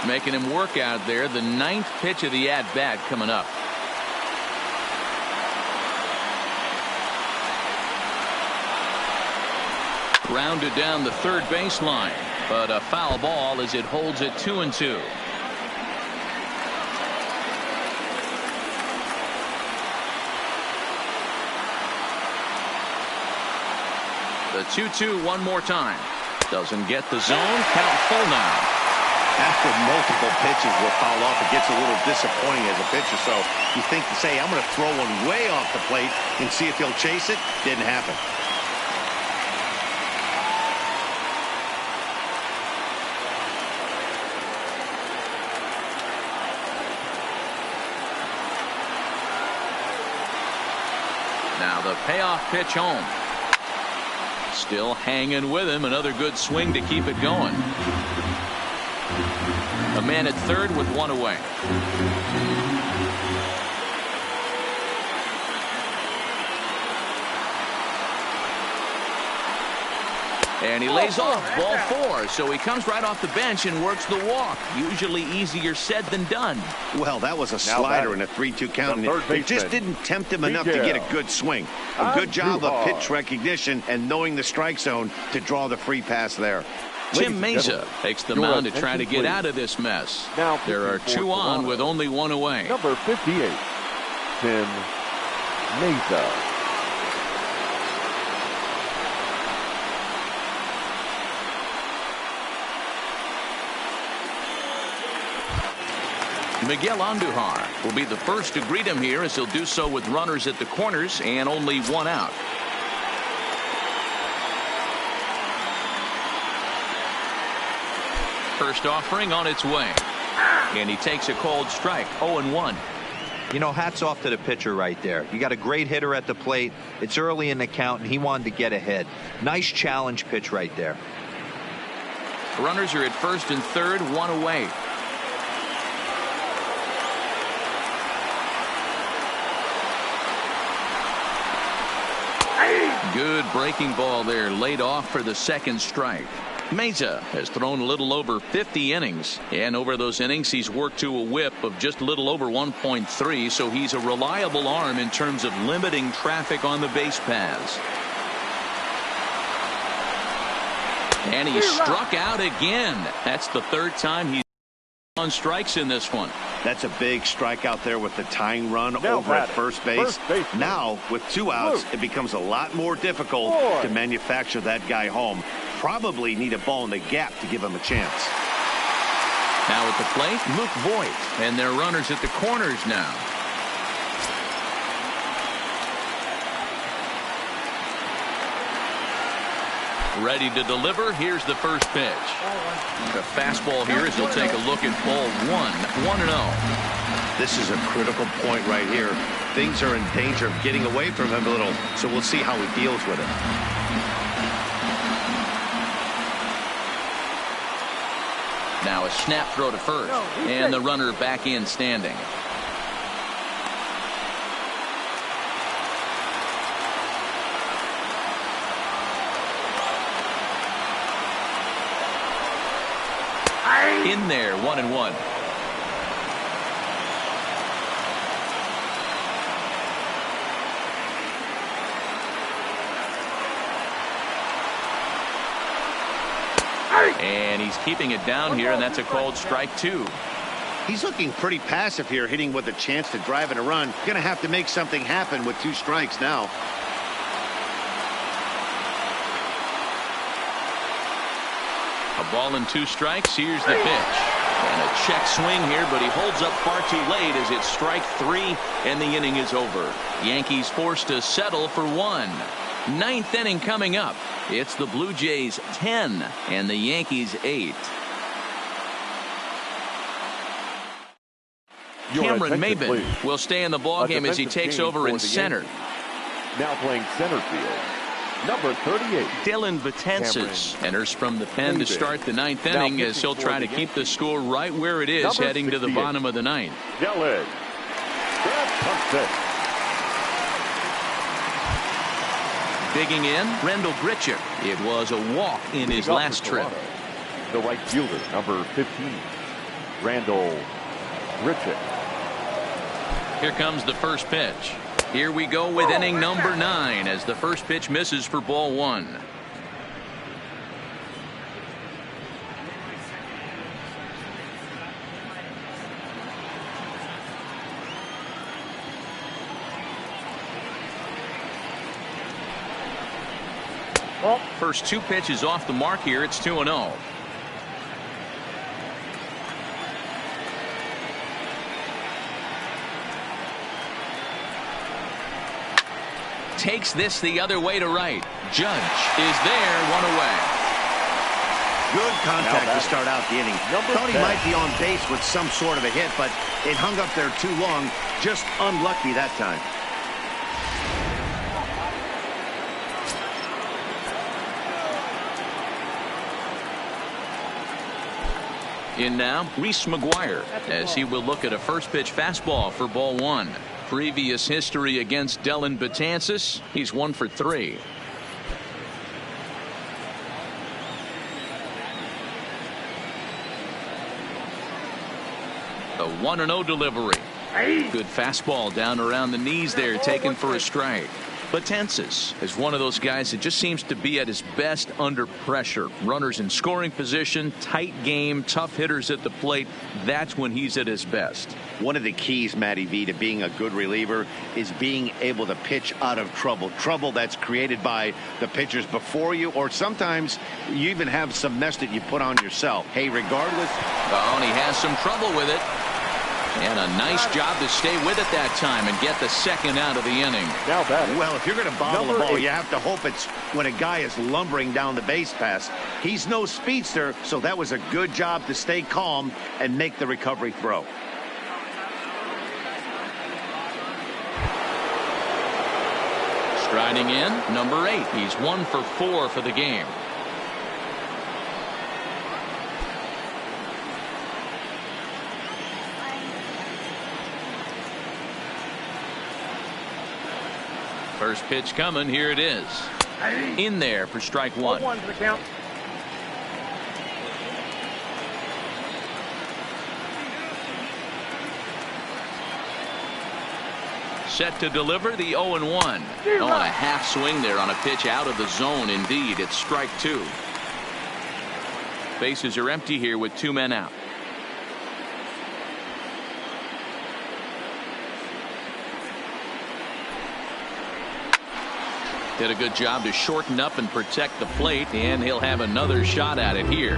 Making him work out there. The 9th pitch of the at-bat coming up. Rounded down the third baseline, but a foul ball as it holds it 2-2. The 2-2 one more time. Doesn't get the zone. Count full now. After multiple pitches will foul off, it gets a little disappointing as a pitcher. So you think to say, I'm going to throw one way off the plate and see if he'll chase it. Didn't happen. Now the payoff pitch home. Still hanging with him. Another good swing to keep it going. A man at third with one away. And he lays off ball 4, so he comes right off the bench and works the walk. Usually easier said than done. Well, that was a slider in a 3-2 count, and it just didn't tempt him enough to get a good swing. A good job of pitch recognition and knowing the strike zone to draw the free pass there. Tim Mesa takes the mound to try to get out of this mess. There are 2 on with only 1 away. Number 58, Tim Mesa. Miguel Andujar will be the first to greet him here, as he'll do so with runners at the corners and only 1 out. First offering on its way, and he takes a called strike. 0-1. You know, hats off to the pitcher right there. You got a great hitter at the plate. It's early in the count, and he wanted to get ahead. Nice challenge pitch right there. Runners are at first and third, 1 away. Good breaking ball there, laid off for the second strike. Mesa has thrown a little over 50 innings, and over those innings he's worked to a whip of just a little over 1.3, so he's a reliable arm in terms of limiting traffic on the base paths. And he struck out again. That's the 3rd time he's on strikes in this one. That's a big strikeout there with the tying run over at first base. Now, with 2 outs, it becomes a lot more difficult to manufacture that guy home. Probably need a ball in the gap to give him a chance. Now at the plate, Luke Voigt, and their runners at the corners now. Ready to deliver. Here's the first pitch. The fastball here as he'll take a look at ball 1. 1-0. This is a critical point right here. Things are in danger of getting away from him a little, so we'll see how he deals with it. Now a snap throw to first, and the runner back in standing. In there, 1-1. And he's keeping it down here, and that's a called strike 2. He's looking pretty passive here, hitting with a chance to drive in a run. Going to have to make something happen with 2 strikes now. A ball and 2 strikes. Here's the pitch. And a check swing here, but he holds up far too late as it's strike 3, and the inning is over. Yankees forced to settle for 1. 9th inning coming up. It's the Blue Jays 10 and the Yankees 8. Cameron Maben will stay in the ballgame as he takes over in center. Now playing center field, number 38. Dylan Betances enters from the pen to start the 9th inning as he'll try to keep the score right where it is heading to the bottom of the 9th. Dylan Betances. Digging in, Rendell Gritchick. It was a walk in his last trip. The right fielder, number 15, Rendell Gritchick. Here comes the first pitch. Here we go with inning number 9 as the first pitch misses for ball 1. First 2 pitches off the mark here. It's 2-0. Takes this the other way to right. Judge is there, 1 away. Good contact to start out the inning. Thought he might be on base with some sort of a hit, but it hung up there too long. Just unlucky that time. In now, Reese McGuire, as he will look at a first pitch fastball for ball 1. Previous history against Dellin Betances, he's 1 for 3. The 1-0 delivery. Good fastball down around the knees there, taken for a strike. Betances is one of those guys that just seems to be at his best under pressure. Runners in scoring position, tight game, tough hitters at the plate. That's when he's at his best. One of the keys, Matty V, to being a good reliever is being able to pitch out of trouble. Trouble that's created by the pitchers before you, or sometimes you even have some mess that you put on yourself. Hey, regardless. Oh, and he has some trouble with it. And a nice job to stay with it that time and get the second out of the inning. Now batting. Well, if you're going to bobble the ball, you have to hope it's when a guy is lumbering down the base pass. He's no speedster, so that was a good job to stay calm and make the recovery throw. Striding in, number 8. He's 1 for 4 for the game. First pitch coming. Here it is. In there for strike 1. 1 to the count. Set to deliver the 0-1. Oh, and a half swing there on a pitch out of the zone. Indeed, it's strike 2. Bases are empty here with 2 men out. Did a good job to shorten up and protect the plate, and he'll have another shot at it here.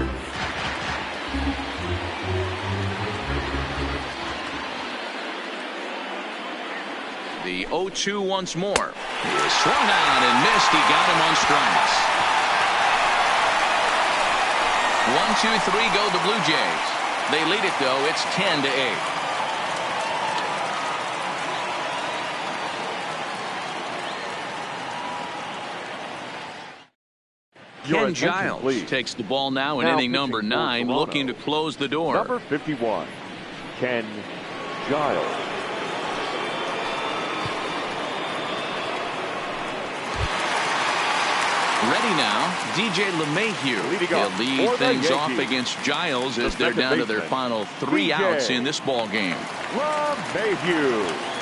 The 0-2 once more. He was swung on and missed. He got him on strikes. 1-2-3 go the Blue Jays. They lead it, though. It's 10-8. Ken Giles takes the ball now in inning number 9, looking to close the door. Number 51, Ken Giles. Ready now, DJ LeMahieu. He'll lead things off against Giles as they're down to their final 3 outs in this ball game. LeMahieu.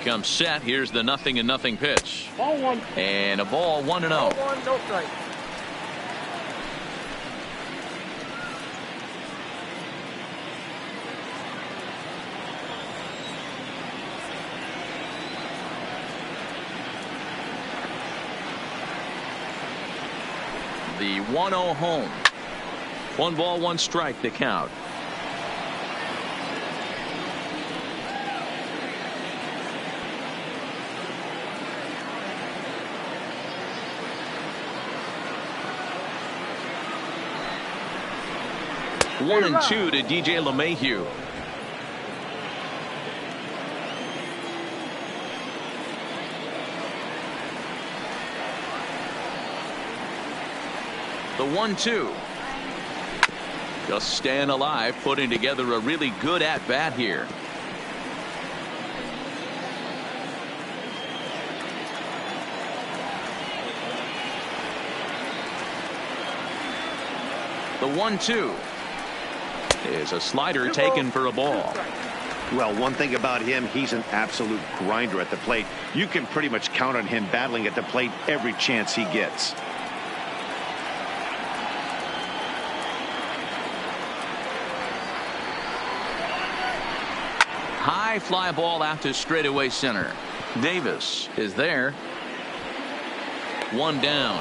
Comes set. Here's the 0-0 pitch. Ball 1. And a ball 1-0. Ball 1, no strike. The 1-0 home. 1 ball, 1 strike to count. One and 2 to DJ LeMahieu. The 1-2. Just staying alive, putting together a really good at bat here. The 1-2 is a slider taken for a ball. Well, one thing about him, he's an absolute grinder at the plate. You can pretty much count on him battling at the plate every chance he gets. High fly ball out to straightaway center. Davis is there. One down.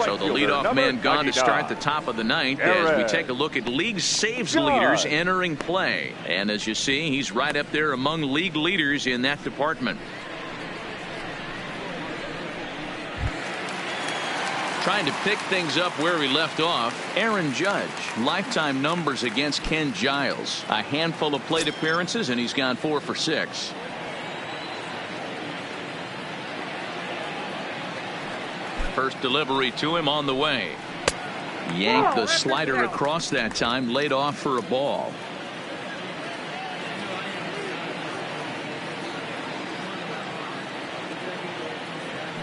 So the leadoff man gone to start the top of the ninth as we take a look at league saves leaders entering play. And as you see, he's right up there among league leaders in that department. Trying to pick things up where we left off, Aaron Judge. Lifetime numbers against Ken Giles. A handful of plate appearances, and he's gone 4 for 6. First delivery to him on the way. Yanked the slider across that time, laid off for a ball.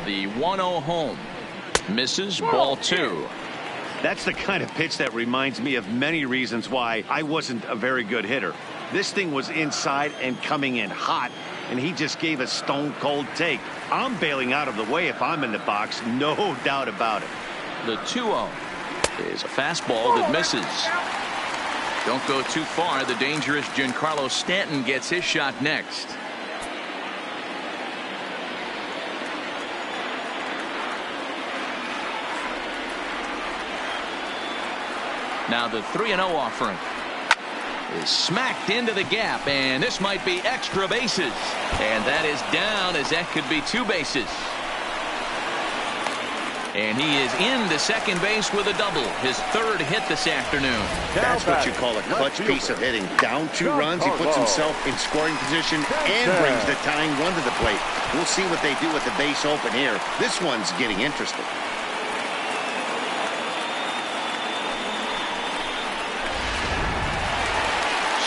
The 1-0 home. Misses, ball 2. That's the kind of pitch that reminds me of many reasons why I wasn't a very good hitter. This thing was inside and coming in hot, and he just gave a stone cold take. I'm bailing out of the way if I'm in the box, no doubt about it. The 2-0 is a fastball that misses. Don't go too far. The dangerous Giancarlo Stanton gets his shot next. Now the 3-0 offering is smacked into the gap, and this might be extra bases. And that is down, as that could be 2 bases. And he is into second base with a double, his 3rd hit this afternoon. That's what you call a clutch piece of hitting. Down 2 runs, he puts himself in scoring position and brings the tying run to the plate. We'll see what they do with the base open here. This one's getting interesting.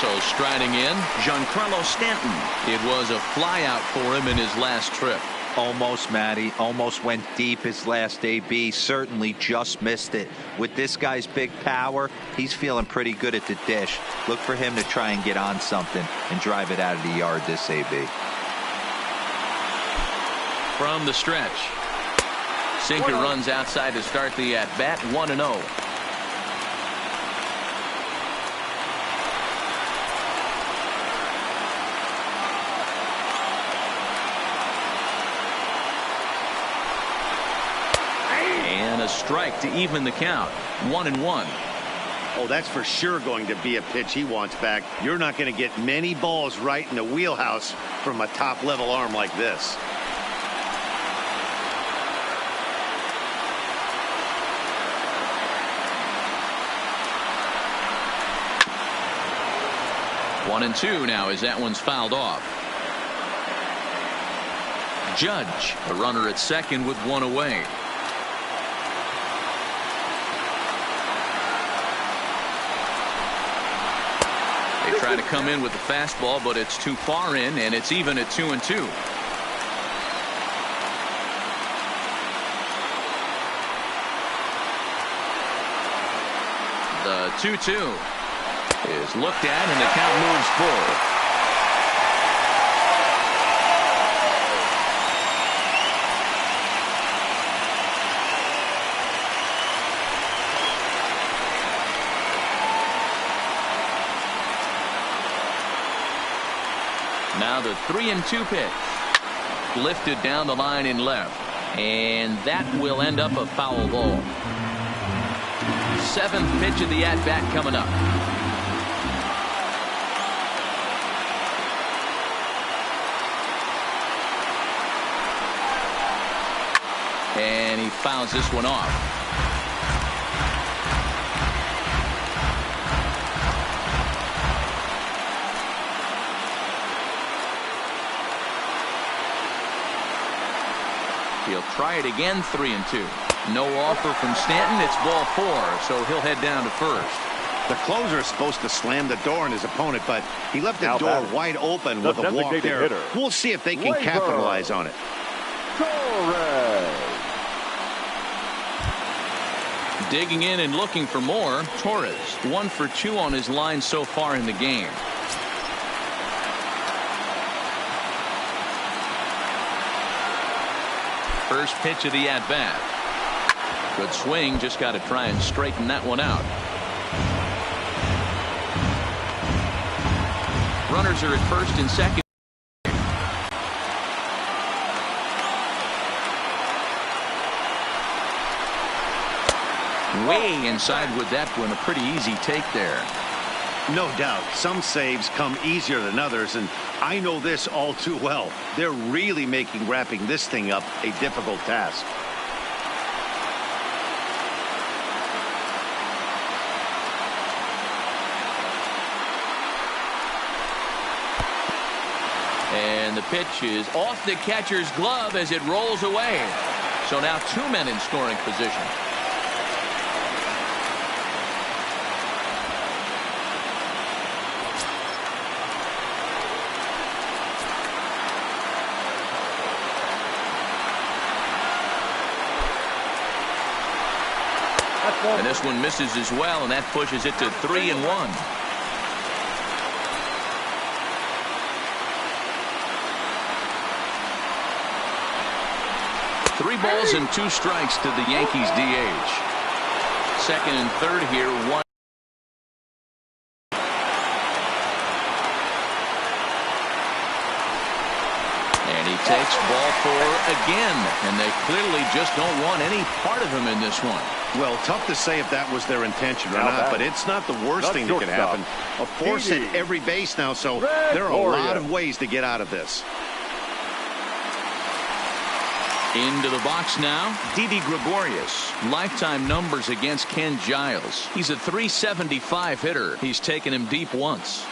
So striding in, Giancarlo Stanton. It was a flyout for him in his last trip. Almost, Matty. Almost went deep his last AB. Certainly just missed it. With this guy's big power, he's feeling pretty good at the dish. Look for him to try and get on something and drive it out of the yard this AB. From the stretch. Sinker runs outside to start the at-bat, 1-0. Strike to even the count. 1-1. Oh, that's for sure going to be a pitch he wants back. You're not going to get many balls right in the wheelhouse from a top level arm like this. One and 2 now as that one's fouled off. Judge, a runner at second with 1 away. They try to come in with the fastball, but it's too far in, and it's even at 2-2. The 2-2 is looked at, and the count moves forward. Now the 3-2 pitch. Lifted down the line in left. And that will end up a foul ball. 7th pitch of the at-bat coming up. And he fouls this one off. He'll try it again, 3-2. No offer from Stanton. It's ball 4, so he'll head down to first. The closer is supposed to slam the door on his opponent, but he left the door wide open with a walk there. We'll see if they can capitalize on it. Digging in and looking for more. Torres, 1 for 2 on his line so far in the game. First pitch of the at-bat. Good swing, just got to try and straighten that one out. Runners are at first and second. Way inside with that one. A pretty easy take there. No doubt. Some saves come easier than others, and I know this all too well. They're really making wrapping this thing up a difficult task. And the pitch is off the catcher's glove as it rolls away. So now 2 men in scoring position. And this one misses as well, and that pushes it to 3-1. Three balls and 2 strikes to the Yankees DH. Second and third here, 1. And he takes ball 4 again, and they clearly just don't want any part of him in this one. Well, tough to say if that was their intention or not, but it's not the worst thing that can happen. A force at every base now, so there are a lot of ways to get out of this. Into the box now, Didi Gregorius. Lifetime numbers against Ken Giles. He's a .375 hitter. He's taken him deep once.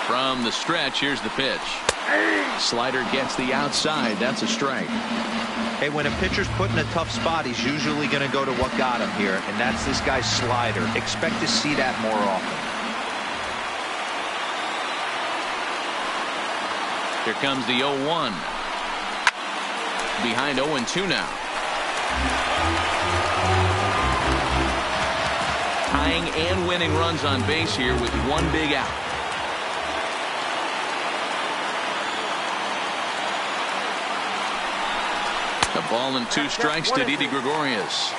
From the stretch, here's the pitch. Slider gets the outside. That's a strike. Hey, when a pitcher's put in a tough spot, he's usually going to go to what got him here, and that's this guy's slider. Expect to see that more often. Here comes the 0-1. Behind 0-2 now. Tying and winning runs on base here with 1 big out. A ball and 2 strikes to Didi Gregorius.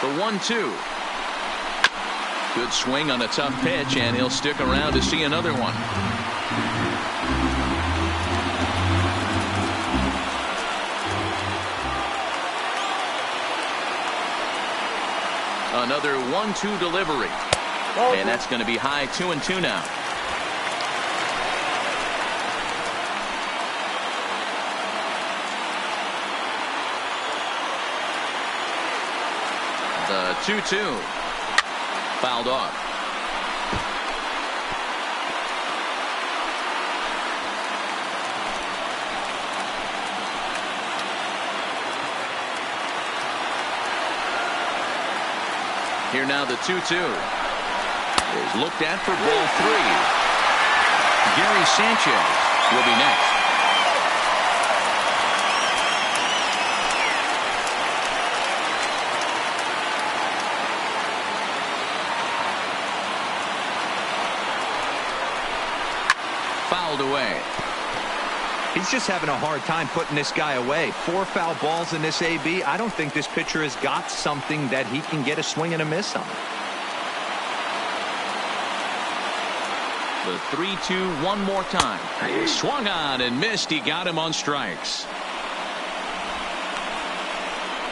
The 1-2. Good swing on a tough pitch, and he'll stick around to see another one. Another 1-2 delivery. And that's going to be high 2-2 now. The 2-2. Fouled off. Here now the 2-2 is looked at for ball 3. Gary Sanchez will be next. Fouled away. He's just having a hard time putting this guy away. 4 foul balls in this AB. I don't think this pitcher has got something that he can get a swing and a miss on. The 3-2 one more time. He swung on and missed. He got him on strikes.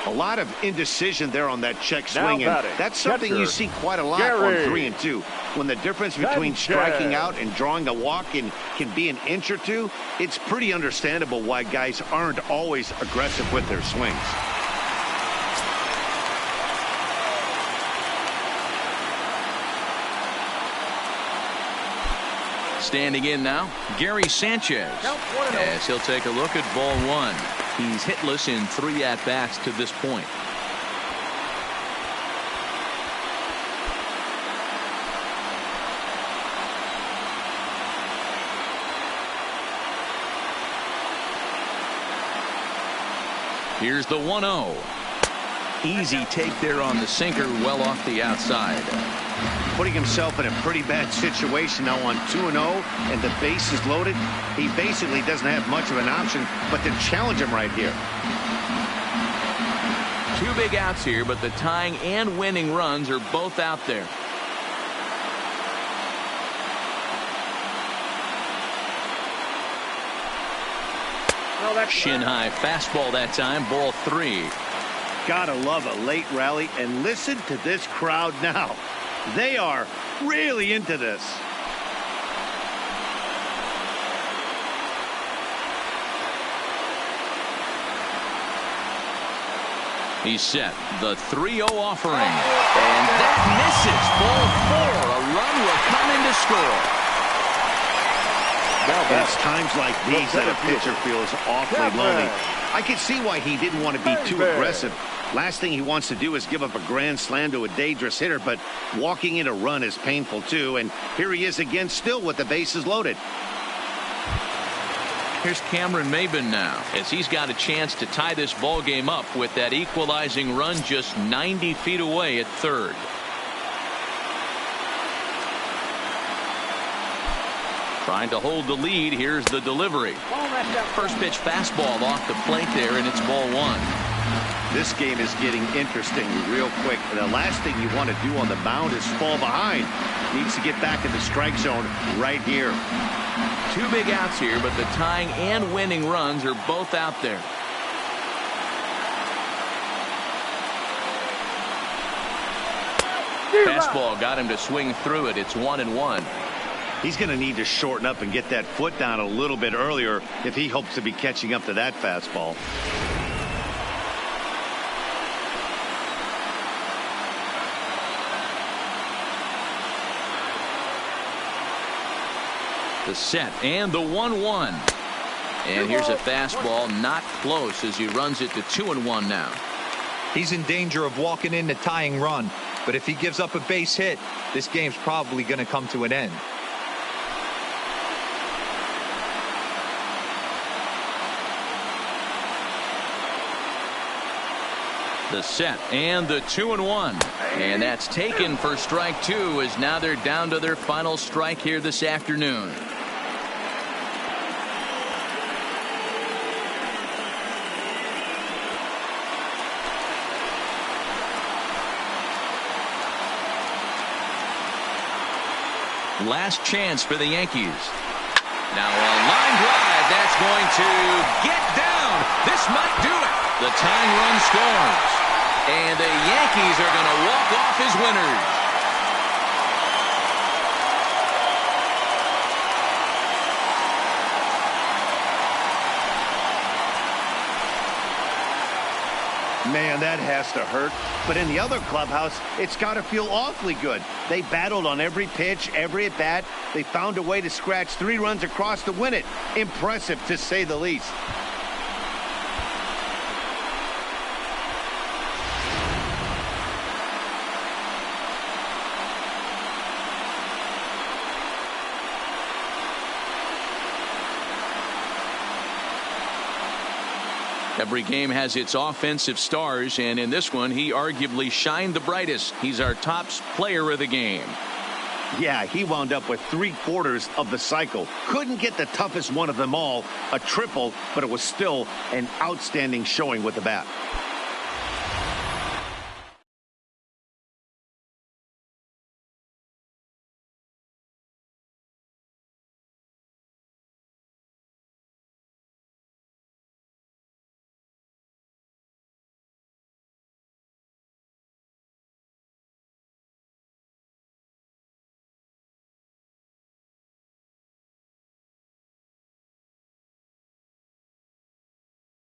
A lot of indecision there on that check swing, and that's something you see quite a lot on 3 and 2. When the difference between striking out and drawing a walk can be an inch or 2, it's pretty understandable why guys aren't always aggressive with their swings. Standing in now, Gary Sanchez, as he'll take a look at ball one. He's hitless in 3 at-bats to this point. Here's the 1-0. Easy take there on the sinker, well off the outside. Putting himself in a pretty bad situation now on 2-0, and the base is loaded. He basically doesn't have much of an option but to challenge him right here. 2 big outs here, but the tying and winning runs are both out there. Shin high fastball that time, ball 3. Gotta love a late rally, and listen to this crowd now. They are really into this. He's set. The 3-0 offering. And that misses. Ball 4. A run will come in to score. It's times like these that a pitcher feels awfully lonely. I can see why he didn't want to be too aggressive. Last thing he wants to do is give up a grand slam to a dangerous hitter, but walking in a run is painful too. And here he is again, still with the bases loaded. Here's Cameron Maben now, as he's got a chance to tie this ball game up with that equalizing run just 90 feet away at third. Trying to hold the lead. Here's the delivery. First pitch fastball off the plate there, and it's ball 1. This game is getting interesting real quick. The last thing you want to do on the mound is fall behind. Needs to get back in the strike zone right here. 2 big outs here, but the tying and winning runs are both out there. Fastball got him to swing through it. It's 1-1. He's going to need to shorten up and get that foot down a little bit earlier if he hopes to be catching up to that fastball. The set and the 1-1. And here's a fastball not close as he runs it to 2-1 now. He's in danger of walking in the tying run, but if he gives up a base hit, this game's probably going to come to an end. The set and the 2-1. And that's taken for strike 2, as now they're down to their final strike here this afternoon. Last chance for the Yankees. Now a line drive that's going to get down. This might do it. The tying run scores. And the Yankees are going to walk off as winners. Man, that has to hurt. But in the other clubhouse, it's got to feel awfully good. They battled on every pitch, every at-bat. They found a way to scratch 3 runs across to win it. Impressive, to say the least. Every game has its offensive stars, and in this one, he arguably shined the brightest. He's our top player of the game. Yeah, he wound up with 3/4 of the cycle. Couldn't get the toughest one of them all, a triple, but it was still an outstanding showing with the bat.